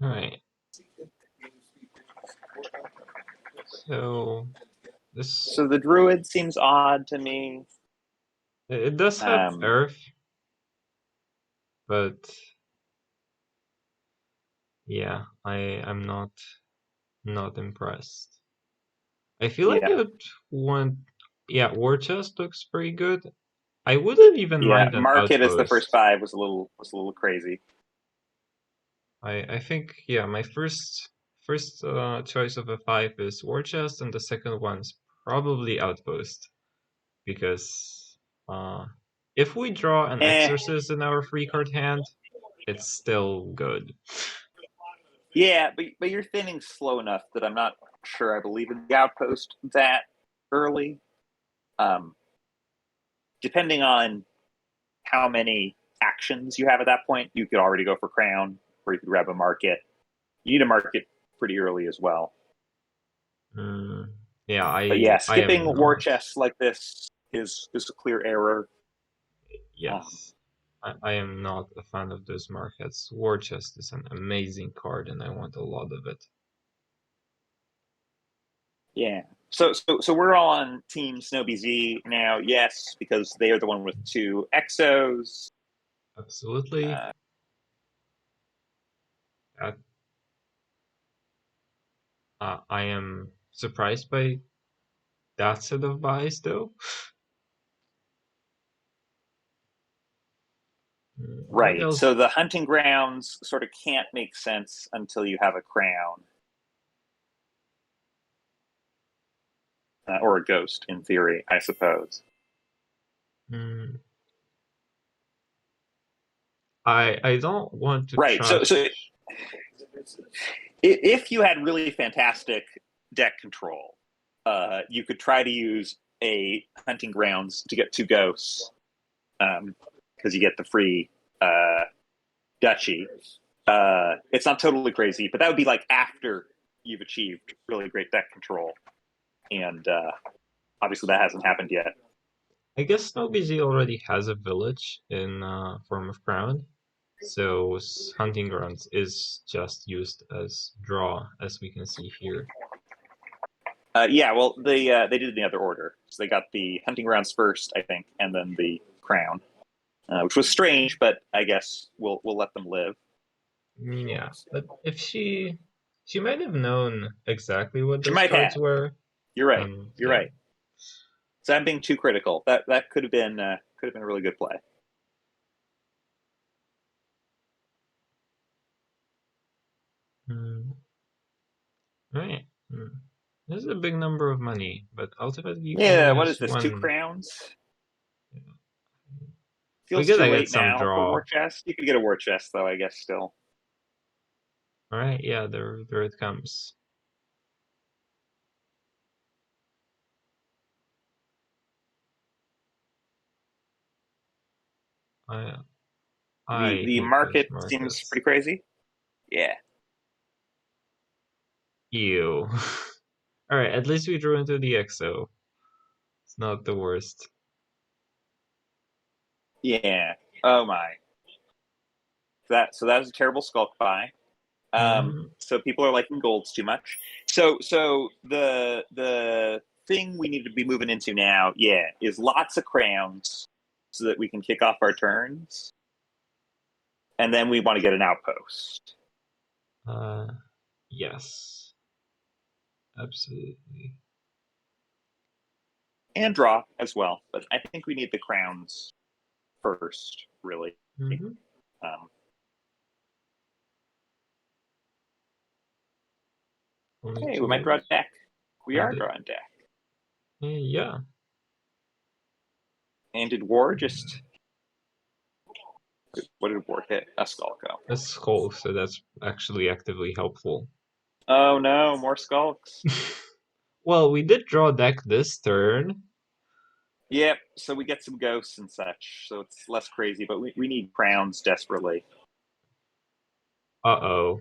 Alright. So this So the druid seems odd to me. it does have earth, but yeah, I'm not impressed. I feel like Yeah. I would want yeah, war chest looks pretty good. I wouldn't even Yeah. mind an Market as the first outpost. 5 was a little crazy. I think yeah, my first choice of a 5 is war chest and the second one's probably outpost. Because if we draw an Eh. exorcist in our free card hand, it's still good. Yeah, but you're thinning slow enough that I'm not sure I believe in the outpost that early. Um, depending on how many actions you have at that point, you could already go for crown, or you could grab a market. You need a market pretty early as well. Mm, yeah, But yeah, I am skipping war not. chests like this is a clear error. Yes. I am not a fan of those markets. War chest is an amazing card and I want a lot of it. Yeah. So we're all on Team snowbz now. Yes, because they are the one with 2 exos. Absolutely. That, I am surprised by that set of buys, though. What Right. else? So the hunting grounds sort of can't make sense until you have a crown or a ghost, in theory, I suppose. Hmm. I don't want to Right. So trash. if you had really fantastic deck control, you could try to use a hunting grounds to get 2 ghosts because you get the free duchy. It's not totally crazy, but that would be like after you've achieved really great deck control, and obviously that hasn't happened yet. I guess snowbz already has a village in form of crown, so hunting grounds is just used as draw, as we can see here. Yeah, well, they did it in the other order, so they got the hunting grounds first, I think, and then the crown, which was strange, but I guess we'll let them live. Yeah, but if she might have known exactly what She those might cards have. were. You're right. You're Yeah. right. So I'm being too critical. That could have been a really good play. Mm, right. Mm. This is a big number of money, but UltimateGeek only Yeah. What has is this? 2 one. crowns. You know. We Feels too gotta get late some now for war draw. chest. You could get a war chest though, I guess. Still. All right. Yeah. There it comes. I I The hate those market seems markets. pretty crazy. Yeah. Ew. All right. At least we drew into the EXO. It's not the worst. Yeah. Oh my. That was a terrible skulk buy. Mm, So people are liking golds too much. So the thing we need to be moving into now, yeah, is lots of crowns so that we can kick off our turns, and then we want to get an outpost uh, yes. Absolutely. and draw as well. But I think we need the crowns first, really. Mm-hmm. Um, Only hey, we two might draw a goals. deck. We And are drawing deck. yeah. And did War just what did War hit? A Skulko. A skull, so that's actually actively helpful. Oh no, more Skulks. Well, we did draw deck this turn. Yep, so we get some ghosts and such, so it's less crazy, but we need crowns desperately. Uh-oh.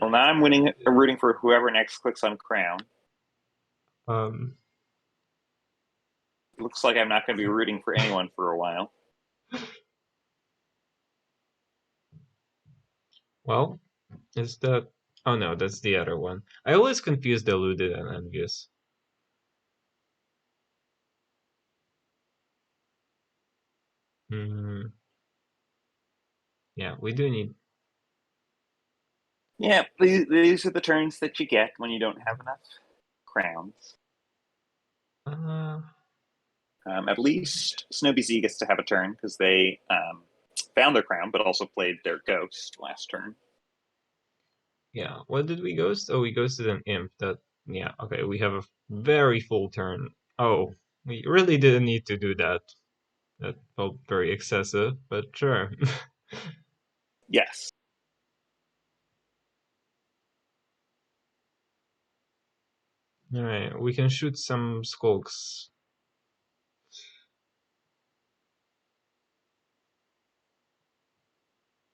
Well, now I'm rooting for whoever next clicks on crown. um, Looks like I'm not going to be rooting for anyone for a while. well, is that... Oh no, that's the other one. I always confuse Deluded and Envious. Hmm. Yeah, we do need... Yeah, these are the turns that you get when you don't have enough crowns. Uh, At least snowbz gets to have a turn because they found their crown, but also played their ghost last turn. yeah, what did we ghost? Oh, we ghosted an imp. That... Yeah, okay, we have a very full turn. Oh, we really didn't need to do that. That felt very excessive, but sure. Yes. Alright, we can shoot some skulks.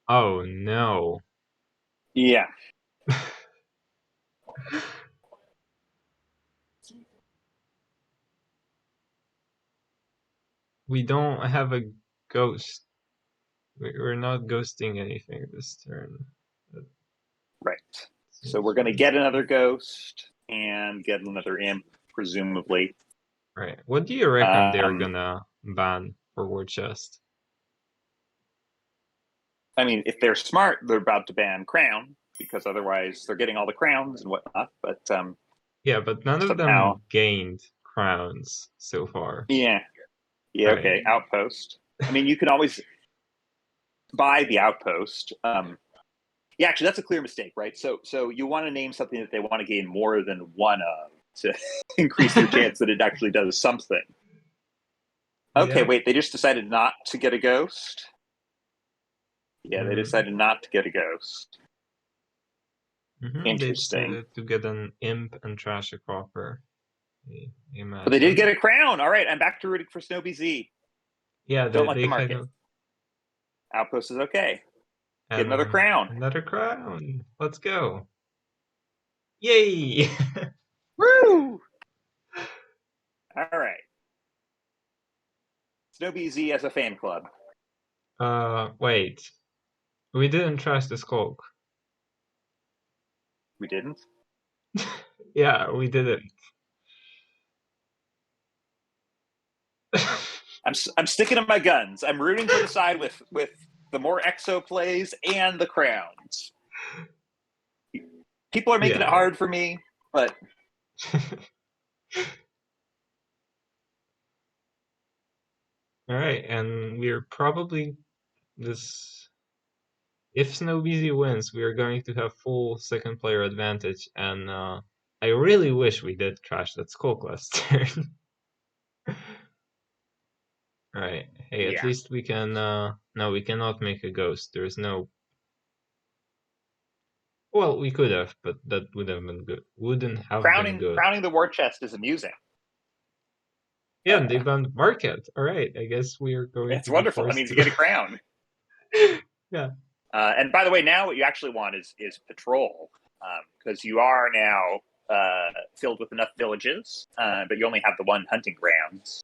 Oh no. Yeah. We don't have a ghost. We're not ghosting anything this turn. Right. So we're going to get another ghost and get another imp, presumably. Right. What do you reckon they're gonna ban for war chest? I mean, if they're smart, they're about to ban crown, because otherwise they're getting all the crowns and whatnot. But yeah, but none of them gained crowns so far. Yeah. Right. Okay. Outpost. I mean, you can always buy the outpost. Yeah, actually, that's a clear mistake, right? So you want to name something that they want to gain more than one of to increase their chance that it actually does something. Okay, wait, they just decided not to get a ghost? Yeah, they decided not to get a ghost. Interesting. They decided to get an imp and trash a copper. But they did get a crown. All right, I'm back to rooting for snowbz. Yeah, don't like the market. Kind of... Outpost is okay. Get another crown. Another crown. Let's go. Yay! Woo! All right. snowbz as a fan club. Wait. We didn't trash the skulk. We didn't? Yeah, we didn't. I'm sticking to my guns. I'm rooting for the side with the more exo plays and the crowns. People are making it hard for me, but all right, and we're probably this. If snowbz wins, we are going to have full second player advantage, and I really wish we did trash that skulk last turn. Alright, hey, at least we can, no, we cannot make a ghost. There's no... Well, we could have, but that would have been good. Wouldn't have been good. Crowning the war chest is amusing. Yeah, and they banned Market. Alright, I guess we are going It's wonderful. That means you get a crown. Yeah. And by the way, now what you actually want is patrol, because you are now filled with enough villages, but you only have the one hunting grounds.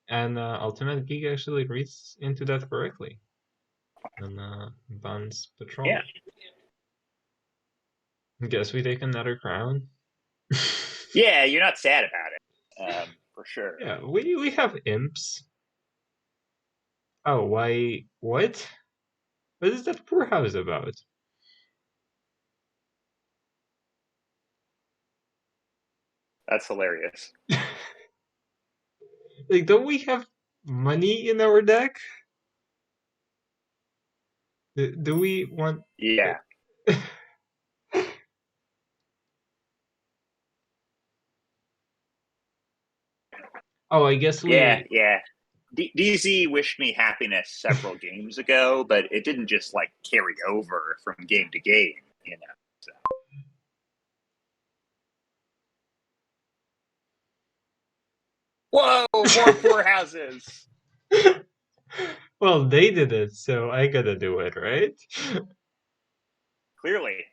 And UltimateGeek actually reads into that correctly. And bans patrol. Yeah. Guess we take another crown. Yeah, you're not sad about it, for sure. Yeah, we have imps. Oh, why? What? What is that poorhouse about? That's hilarious. Like, don't we have money in our deck? Do we want... Yeah. Oh, I guess we... Yeah. DZ wished me happiness several games ago, but it didn't just, like, carry over from game to game, you know. So. Whoa, more poor houses. Well, they did it, so I gotta do it, right? Clearly.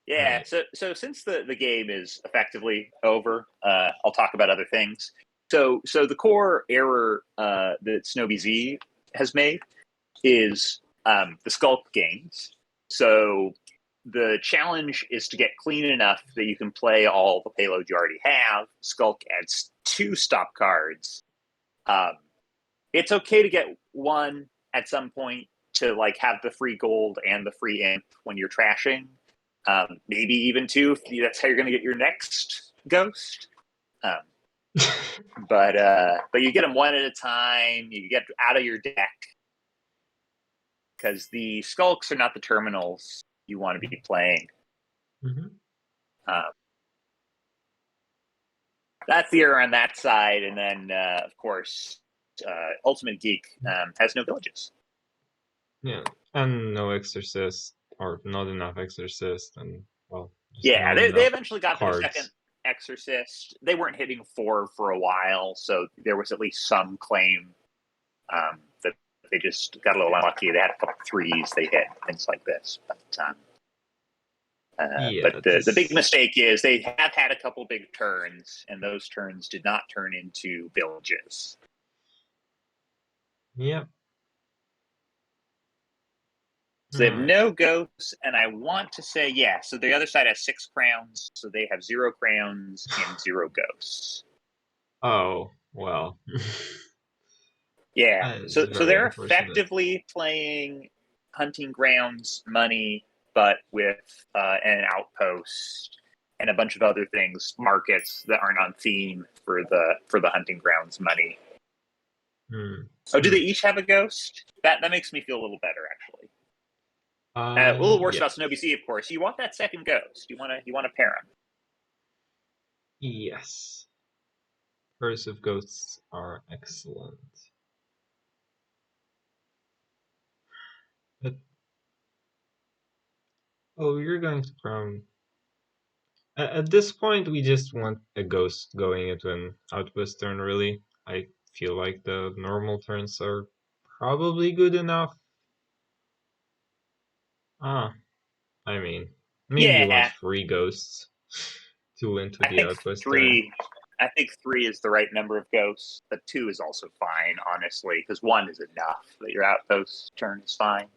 Yeah, right. So since the game is effectively over, I'll talk about other things. So the core error that snowbz has made is the skulk games. So the challenge is to get clean enough that you can play all the payload you already have. Skulk adds 2 stop cards. It's okay to get 1 at some point to like have the free gold and the free imp when you're trashing. Maybe even 2 if that's how you're going to get your next ghost. But you get them 1 at a time. You get out of your deck because the skulks are not the terminals you want to be playing. That's the error on that side, and then of course, UltimateGeek has no villages. Yeah, and no exorcist, or not enough exorcist, and well. Yeah, they eventually got their second exorcist. They weren't hitting 4 for a while, so there was at least some claim that they just got a little unlucky. They had a couple 3s they hit, things like this. But the big mistake is they have had a couple big turns, and those turns did not turn into villages. Yep. So they have Alright. no ghosts, and I want to say, yeah, so the other side has 6 crowns, so they have 0 crowns and 0 ghosts. Oh, well. Yeah, That is so very they're unfortunate. effectively playing hunting grounds money, but with an outpost and a bunch of other things, markets that aren't on theme for the hunting grounds money. Hmm. Oh, do they Hmm. each have a ghost? That makes me feel a little better, actually. A little worse about Yes. snowbz, of course. You want that second ghost. You want to pair them. Yes. Curse of Ghosts are excellent. But, oh, you're going to crown. At this point, we just want a ghost going into an outpost turn, really. I feel like the normal turns are probably good enough. Ah, I mean, maybe you want Yeah, 3 ghosts. 2 into I the think outpost turn. three. I think 3 is the right number of ghosts, but 2 is also fine, honestly, because 1 is enough. That your outpost turn is fine.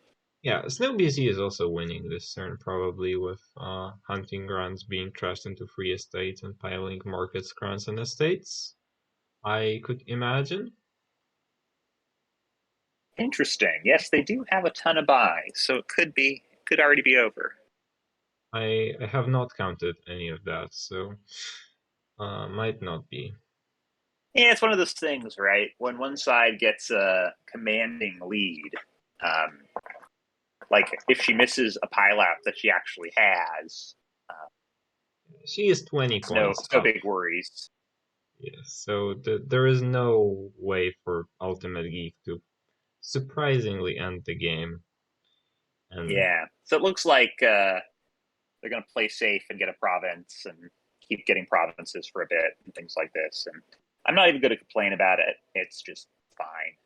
Yeah, snowbz is also winning this turn, probably, with hunting grounds being trashed into free estates and piling markets, grounds, and estates. I could imagine. Interesting. Yes, they do have a ton of buys, so it could already be over. I have not counted any of that, so might not be. Yeah, it's one of those things, right? When one side gets a commanding lead, um, like if she misses a pile out that she actually has, uh, She is 20 points it's no up. big worries. Yes, so there is no way for UltimateGeek to surprisingly end the game. And Yeah, so it looks like they're going to play safe and get a province and keep getting provinces for a bit and things like this. And I'm not even going to complain about it. It's just fine.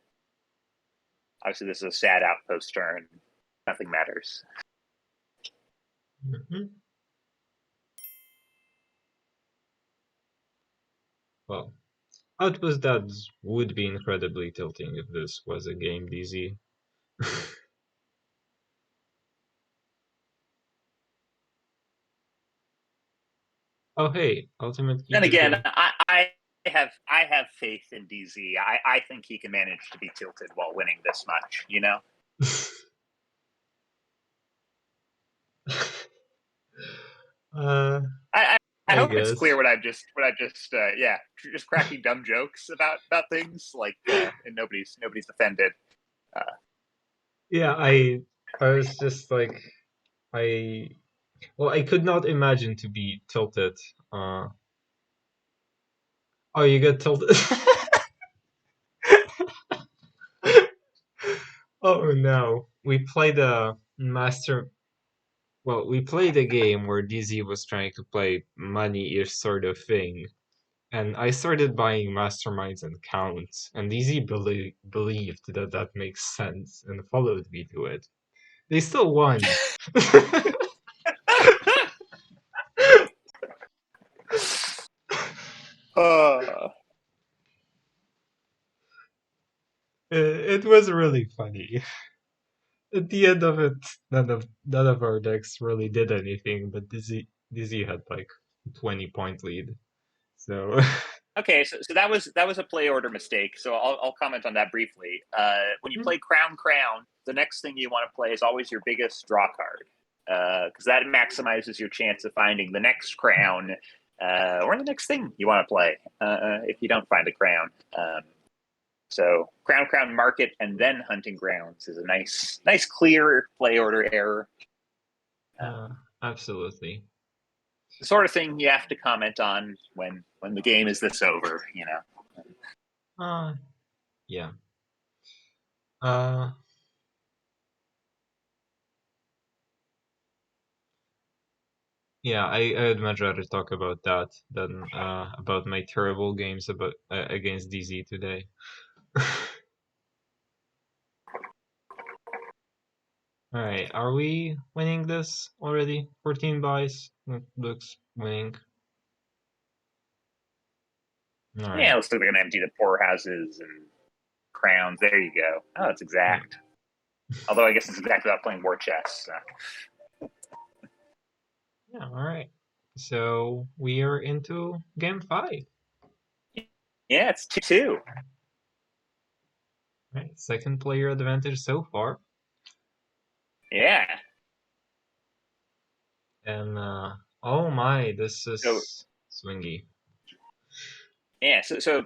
Obviously, this is a sad outpost turn. Nothing matters. mhm. Well, Outpost Dads would be incredibly tilting if this was a game DZ. Oh hey, Ultimate Then Geek is again, going. I have faith in DZ. I think he can manage to be tilted while winning this much. You know, uh, I I I hope it's guess. clear what I've just yeah, just cracking dumb jokes about things like and nobody's offended. Uh, Yeah, I was just like I well, I could not imagine to be tilted. Uh, oh, you get tilted. Oh no, we played a master. Well, we played a game where DZ was trying to play money-ish sort of thing, and I started buying masterminds and counts, and DZ believed that that makes sense and followed me to it. They still won. uh, It was really funny. At the end of it, none of our decks really did anything, but Dizzy had like 20-point lead. So Okay, so that was a play order mistake. So I'll comment on that briefly. When you play Crown, the next thing you want to play is always your biggest draw card, because that maximizes your chance of finding the next crown or the next thing you want to play if you don't find a crown. So Crown Market and then Hunting Grounds is a nice clear play order error. Uh, uh, absolutely. the sort of thing you have to comment on when the game is this over. You know. Uh yeah. Uh yeah, I'd much rather talk about that than about my terrible games about against DZ today. All right, are we winning this already? 14 buys. Looks winning. All Yeah, right. looks like they're going to empty the poorhouses and crowns. There you go. Oh, it's exact. Although I guess it's exact without playing war chess. So. Yeah, all right. So we are into game 5. Yeah, it's 2-2. Right, second player advantage so far. Yeah. And oh my, this So is swingy. yeah, so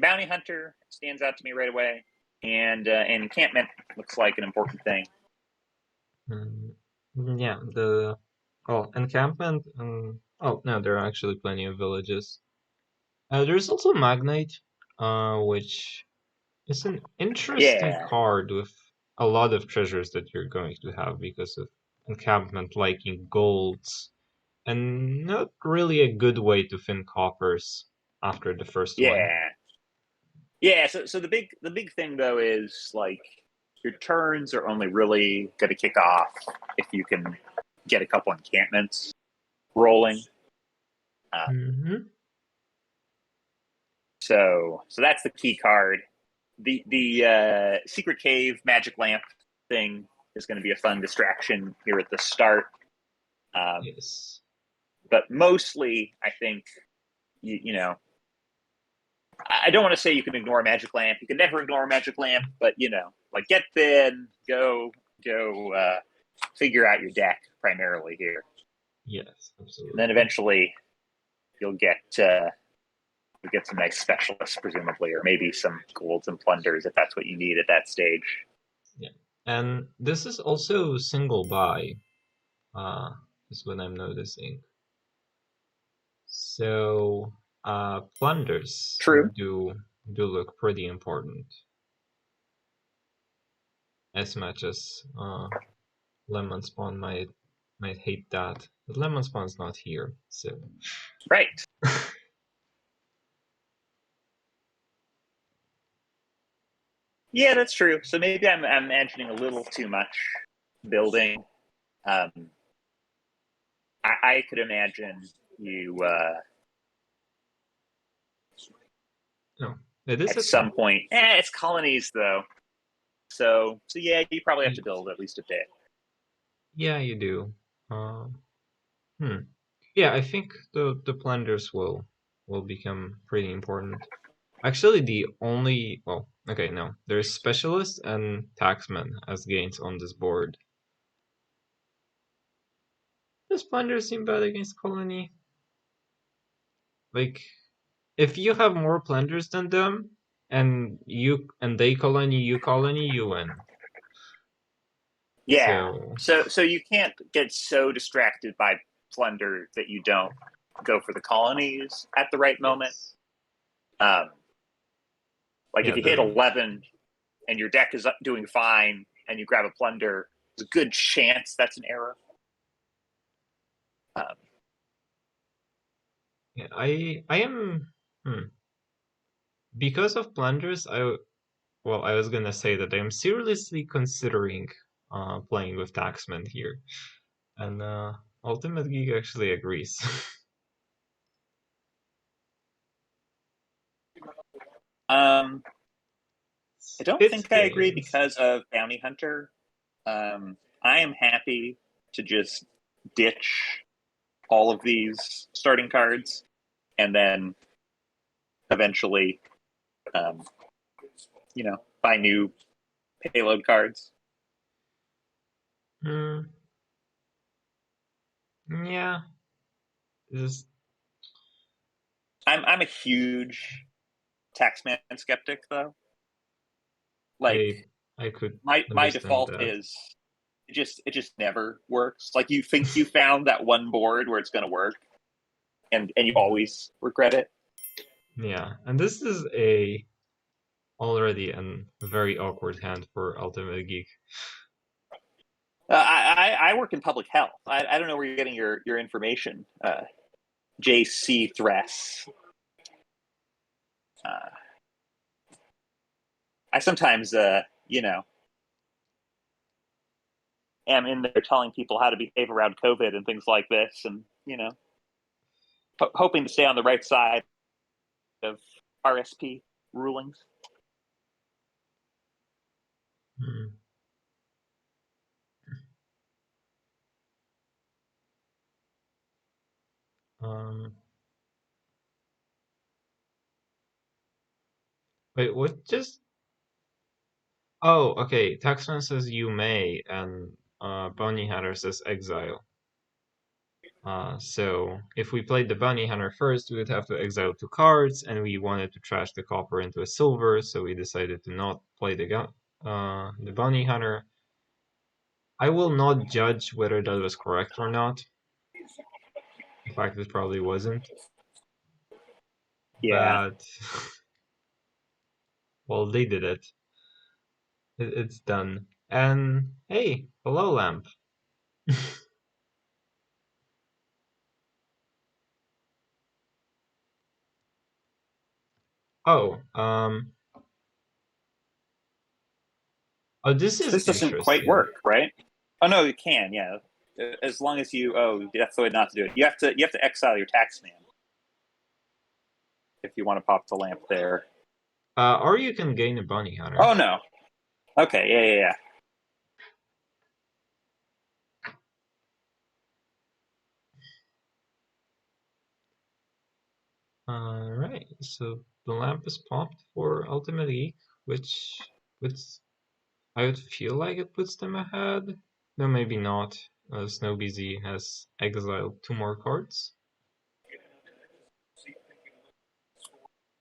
bounty hunter stands out to me right away, and encampment looks like an important thing. Yeah, encampment and oh no, there are actually plenty of villages. There's also Magnite, which is an interesting Yeah, card with a lot of treasures that you're going to have because of encampment liking golds, and not really a good way to fin coppers after the first one. yeah, yeah. So the big thing though is like your turns are only really going to kick off if you can get a couple encampments rolling. Mm-hmm. So that's the key card. The secret cave magic lamp thing is going to be a fun distraction here at the start. Yes. But mostly, I think you know, I don't want to say you can ignore a magic lamp. You can never ignore a magic lamp, but like get thin, go figure out your deck primarily here. Yes, And absolutely. then eventually you'll get some nice specialists, presumably, or maybe some golds and plunders if that's what you need at that stage. Yeah. And this is also single buy, is what I'm noticing. So plunders True. do look pretty important. As much as Lemon Spawn might hate that. But Lemon Spawn's not here, so Right. Yeah, that's true. So maybe I'm imagining a little too much building. Um, I could imagine you no. It is at a some small. point. It's colonies though. So yeah, you probably have to build at least a bit. Yeah, you do. Um, hmm. Yeah, I think the plunders will become pretty important. Actually, the only well, okay, no, there's specialist and taxman as gains on this board. Does plunder seem bad against colony? Like, if you have more plunders than them, and they colony, you win. Yeah. So So you can't get so distracted by plunder that you don't go for the colonies at the right moment. yes, Um, like yeah, if you hit 11 and your deck is doing fine and you grab a plunder, there's a good chance that's an error. Um, yeah, I am because of plunders. I was gonna say that I am seriously considering playing with taxman here, and UltimateGeek actually agrees. um, I don't It's think I agree games. because of Bounty Hunter. I am happy to just ditch all of these starting cards and then eventually, um, buy new payload cards. Mm, yeah, just I'm a huge Taxman skeptic though. Like I I could my understand default that. is it just never works. Like you think you found that one board where it's going to work, and you always regret it. Yeah, and this is a already a very awkward hand for UltimateGeek. I work in public health. I don't know where you're getting your information. JC Thress. Uh, I sometimes, am in there telling people how to behave around COVID and things like this, and hoping to stay on the right side of RSP rulings. Hmm. Um, wait, what just? Oh, okay. Taxman says you may, and Bounty Hunter says exile. So if we played the Bounty Hunter first, we would have to exile 2 cards, and we wanted to trash the copper into a silver, so we decided to not play the Bounty Hunter. I will not judge whether that was correct or not. In fact, it probably wasn't. Yeah. But well, they did it. It's done. And hey, hello, Lamp. Oh, oh, this So is this doesn't quite interesting. work, right? Oh no, you can. Yeah, as long as you. Oh, that's the way not to do it. You have to exile your taxman if you want to pop the lamp there. Or you can gain a Bounty Hunter. Oh no. Okay. Yeah. Alright, so the lamp is popped for UltimateGeek, which I would feel like it puts them ahead. No, maybe not. snowbz has exiled 2 more cards.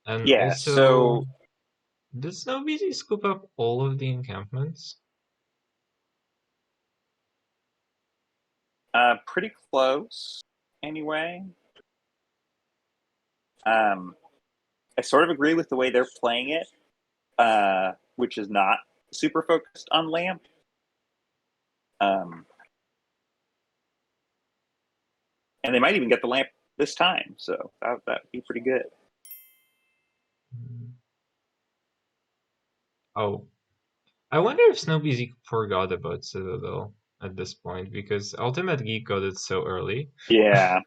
And Yeah. also, So did snowbz scoop up all of the encampments? pretty close. Anyway, I sort of agree with the way they're playing it, which is not super focused on lamp. And they might even get the lamp this time, so that'd be pretty good. Oh, I wonder if snowbz forgot about Citadel at this point, because UltimateGeek got it so early. Yeah.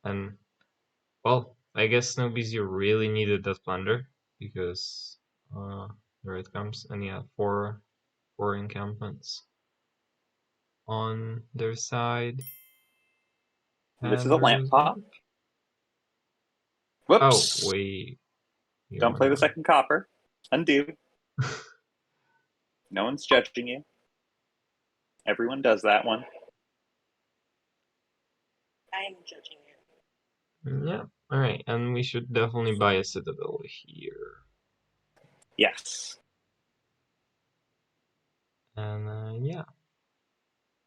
And well, I guess snowbz really needed that plunder, because there it comes, and yeah, four encampments on their side, This is and a there lamp goes pop. Blink. Oh Whoops. wait, Don't play the you're second copper. Undo. No one's judging you. Everyone does that one. I'm judging yeah. All right, and we should definitely buy a Citadel here. Yes. And yeah.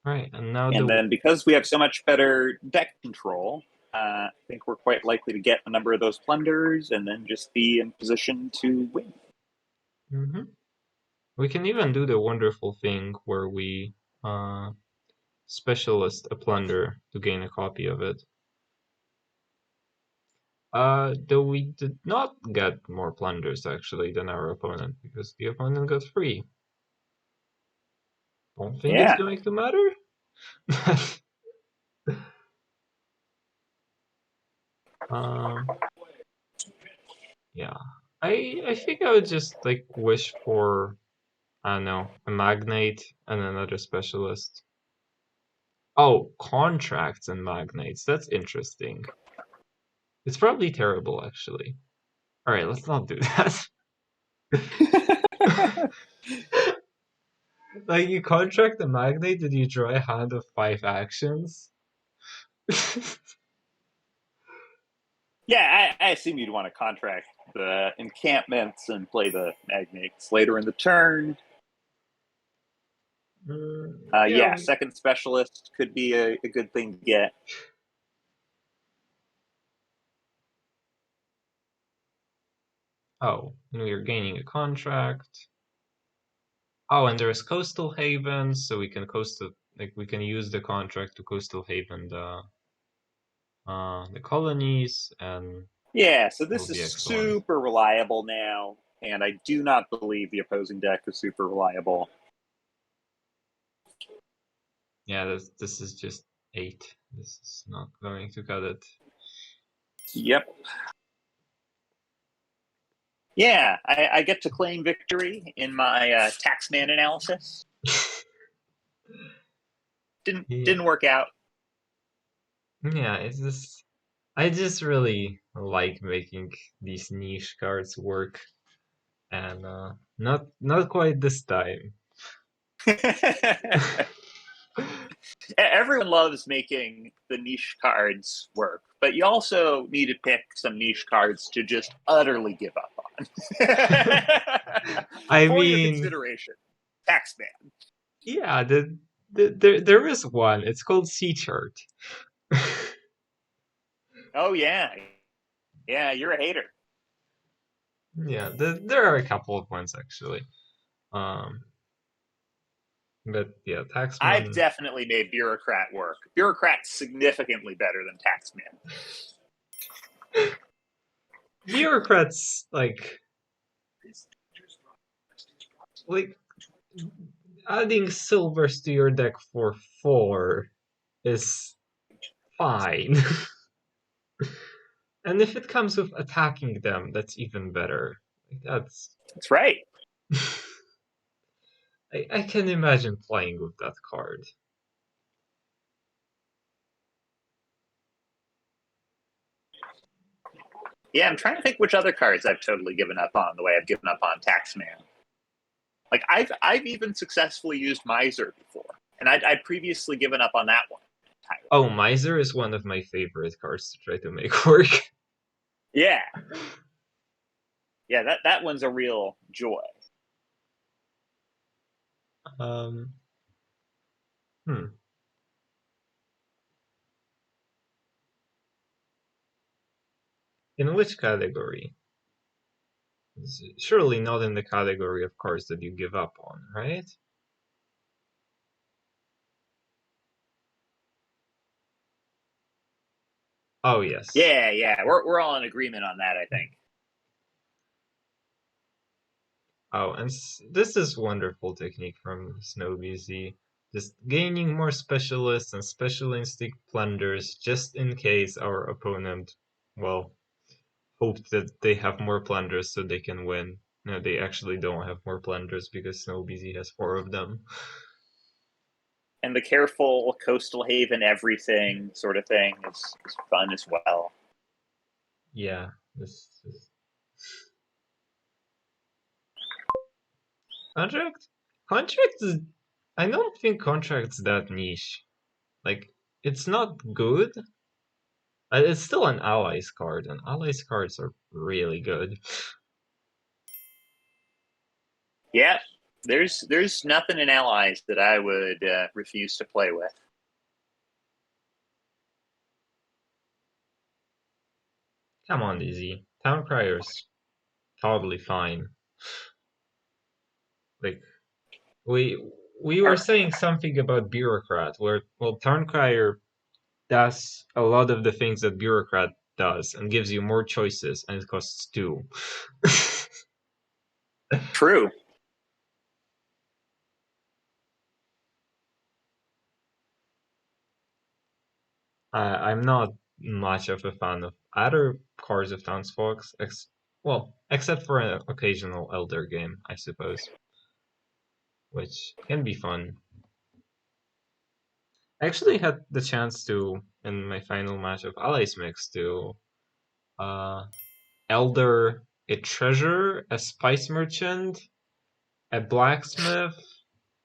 All right, and now And the then because we have so much better deck control, I think we're quite likely to get a number of those plunders and then just be in position to win. we can even do the wonderful thing where we specialist a plunder to gain a copy of it. Though we did not get more plunders actually than our opponent, because the opponent got 3. Don't think it's Yeah. going to matter. um, yeah, I think I would just like wish for, I don't know, a magnate and another specialist. Oh, contracts and magnates. That's interesting. It's probably terrible actually. All right, let's not do that. Like, you contract a magnate, did you draw a hand of 5 actions? Yeah, I assume you'd want to contract the encampments and play the magnates later in the turn. Yeah, Yeah, second specialist could be a good thing to get. oh, and we are gaining a contract. Oh, and there's coastal havens, so we can we can use the contract to coastal haven the colonies, and Yeah, so it'll this be is excellent. super reliable now, and I do not believe the opposing deck is super reliable. Yeah, this is just 8. This is not going to cut it. Yep. Yeah, I get to claim victory in my taxman analysis. Didn't work out. Yeah, it's just I just really like making these niche cards work, and not quite this time. Everyone loves making the niche cards work, but you also need to pick some niche cards to just utterly give up on. I For your mean, consideration, Taxman. yeah, there is one. It's called Sea Chart. Oh yeah, yeah, you're a hater. Yeah, there are a couple of ones actually. Um, but yeah, I've Taxman. definitely made Bureaucrat work. Bureaucrat's significantly better than Taxman. Bureaucrats like adding silvers to your deck for 4 is fine. And if it comes with attacking them, that's even better. That's That's right. I can imagine playing with that card. Yeah, I'm trying to think which other cards I've totally given up on the way I've given up on Taxman. Like I've even successfully used Miser before, and I'd previously given up on that one. Oh, Miser is one of my favorite cards to try to make work. Yeah, yeah, that one's a real joy. Um, hmm. In which category? Surely not in the category of cards that you give up on, right? Oh, yes. Yeah, we're all in agreement on that, I think. Oh, and this is wonderful technique from snowbz. Just gaining more specialists and special instinct plunders just in case our opponent, well, hope that they have more plunders so they can win. No, they actually don't have more plunders because snowbz has 4 of them. And the careful coastal haven everything sort of thing is fun as well. Yeah, this is contract. Contract is. I don't think contract's that niche. Like, it's not good. It's still an allies card, and allies cards are really good. Yeah, there's nothing in allies that I would refuse to play with. Come on, Dizzy. Town Crier's totally fine. Like, we were saying something about Bureaucrat, where, well, Town Crier does a lot of the things that Bureaucrat does and gives you more choices, and it costs 2. True. I'm not much of a fan of other cards of Townsfolk, well, except for an occasional Elder game, I suppose, which can be fun. I actually had the chance to, in my final match of Allies Mix, to uh, Elder a treasure, a spice merchant, a blacksmith,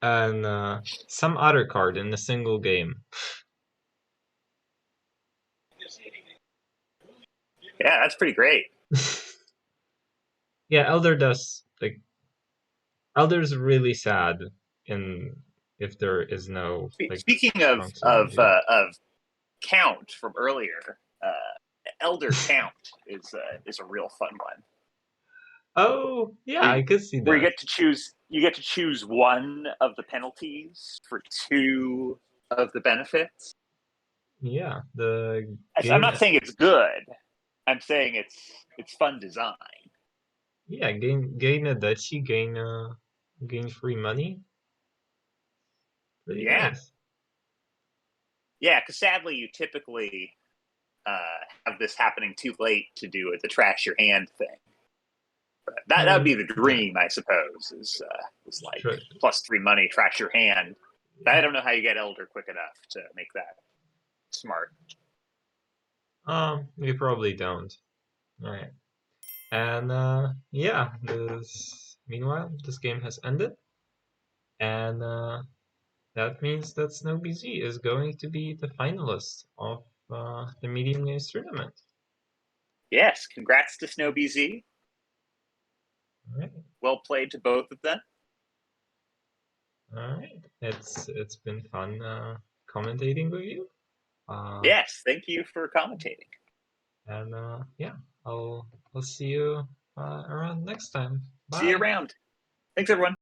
and some other card in a single game. Yeah, that's pretty great. Yeah, Elder does like Elder's really sad in if there is no like Speaking strong synergy. of Count from earlier, Elder Count is a real fun one. Oh yeah, Where I could see where that. you get to choose one of the penalties for 2 of the benefits. Yeah, the I'm gain. not saying it's good. I'm saying it's fun design. Yeah, gain a duchy, gain free money. Pretty Yeah. nice. Yeah, because sadly, you typically have this happening too late to do the trash your hand thing. But that would be the dream, I suppose. Is like Sure. +3 money, trash your hand. But I don't know how you get elder quick enough to make that smart. You probably don't. All right. And yeah, meanwhile, this game has ended, and that means that snowbz is going to be the finalist of the medium games tournament. Yes, congrats to snowbz. All right. Well played to both of them. All right. It's been fun commentating with you. Yes, thank you for commentating. And yeah, I'll see you around next time. See you Bye. around. Thanks, everyone.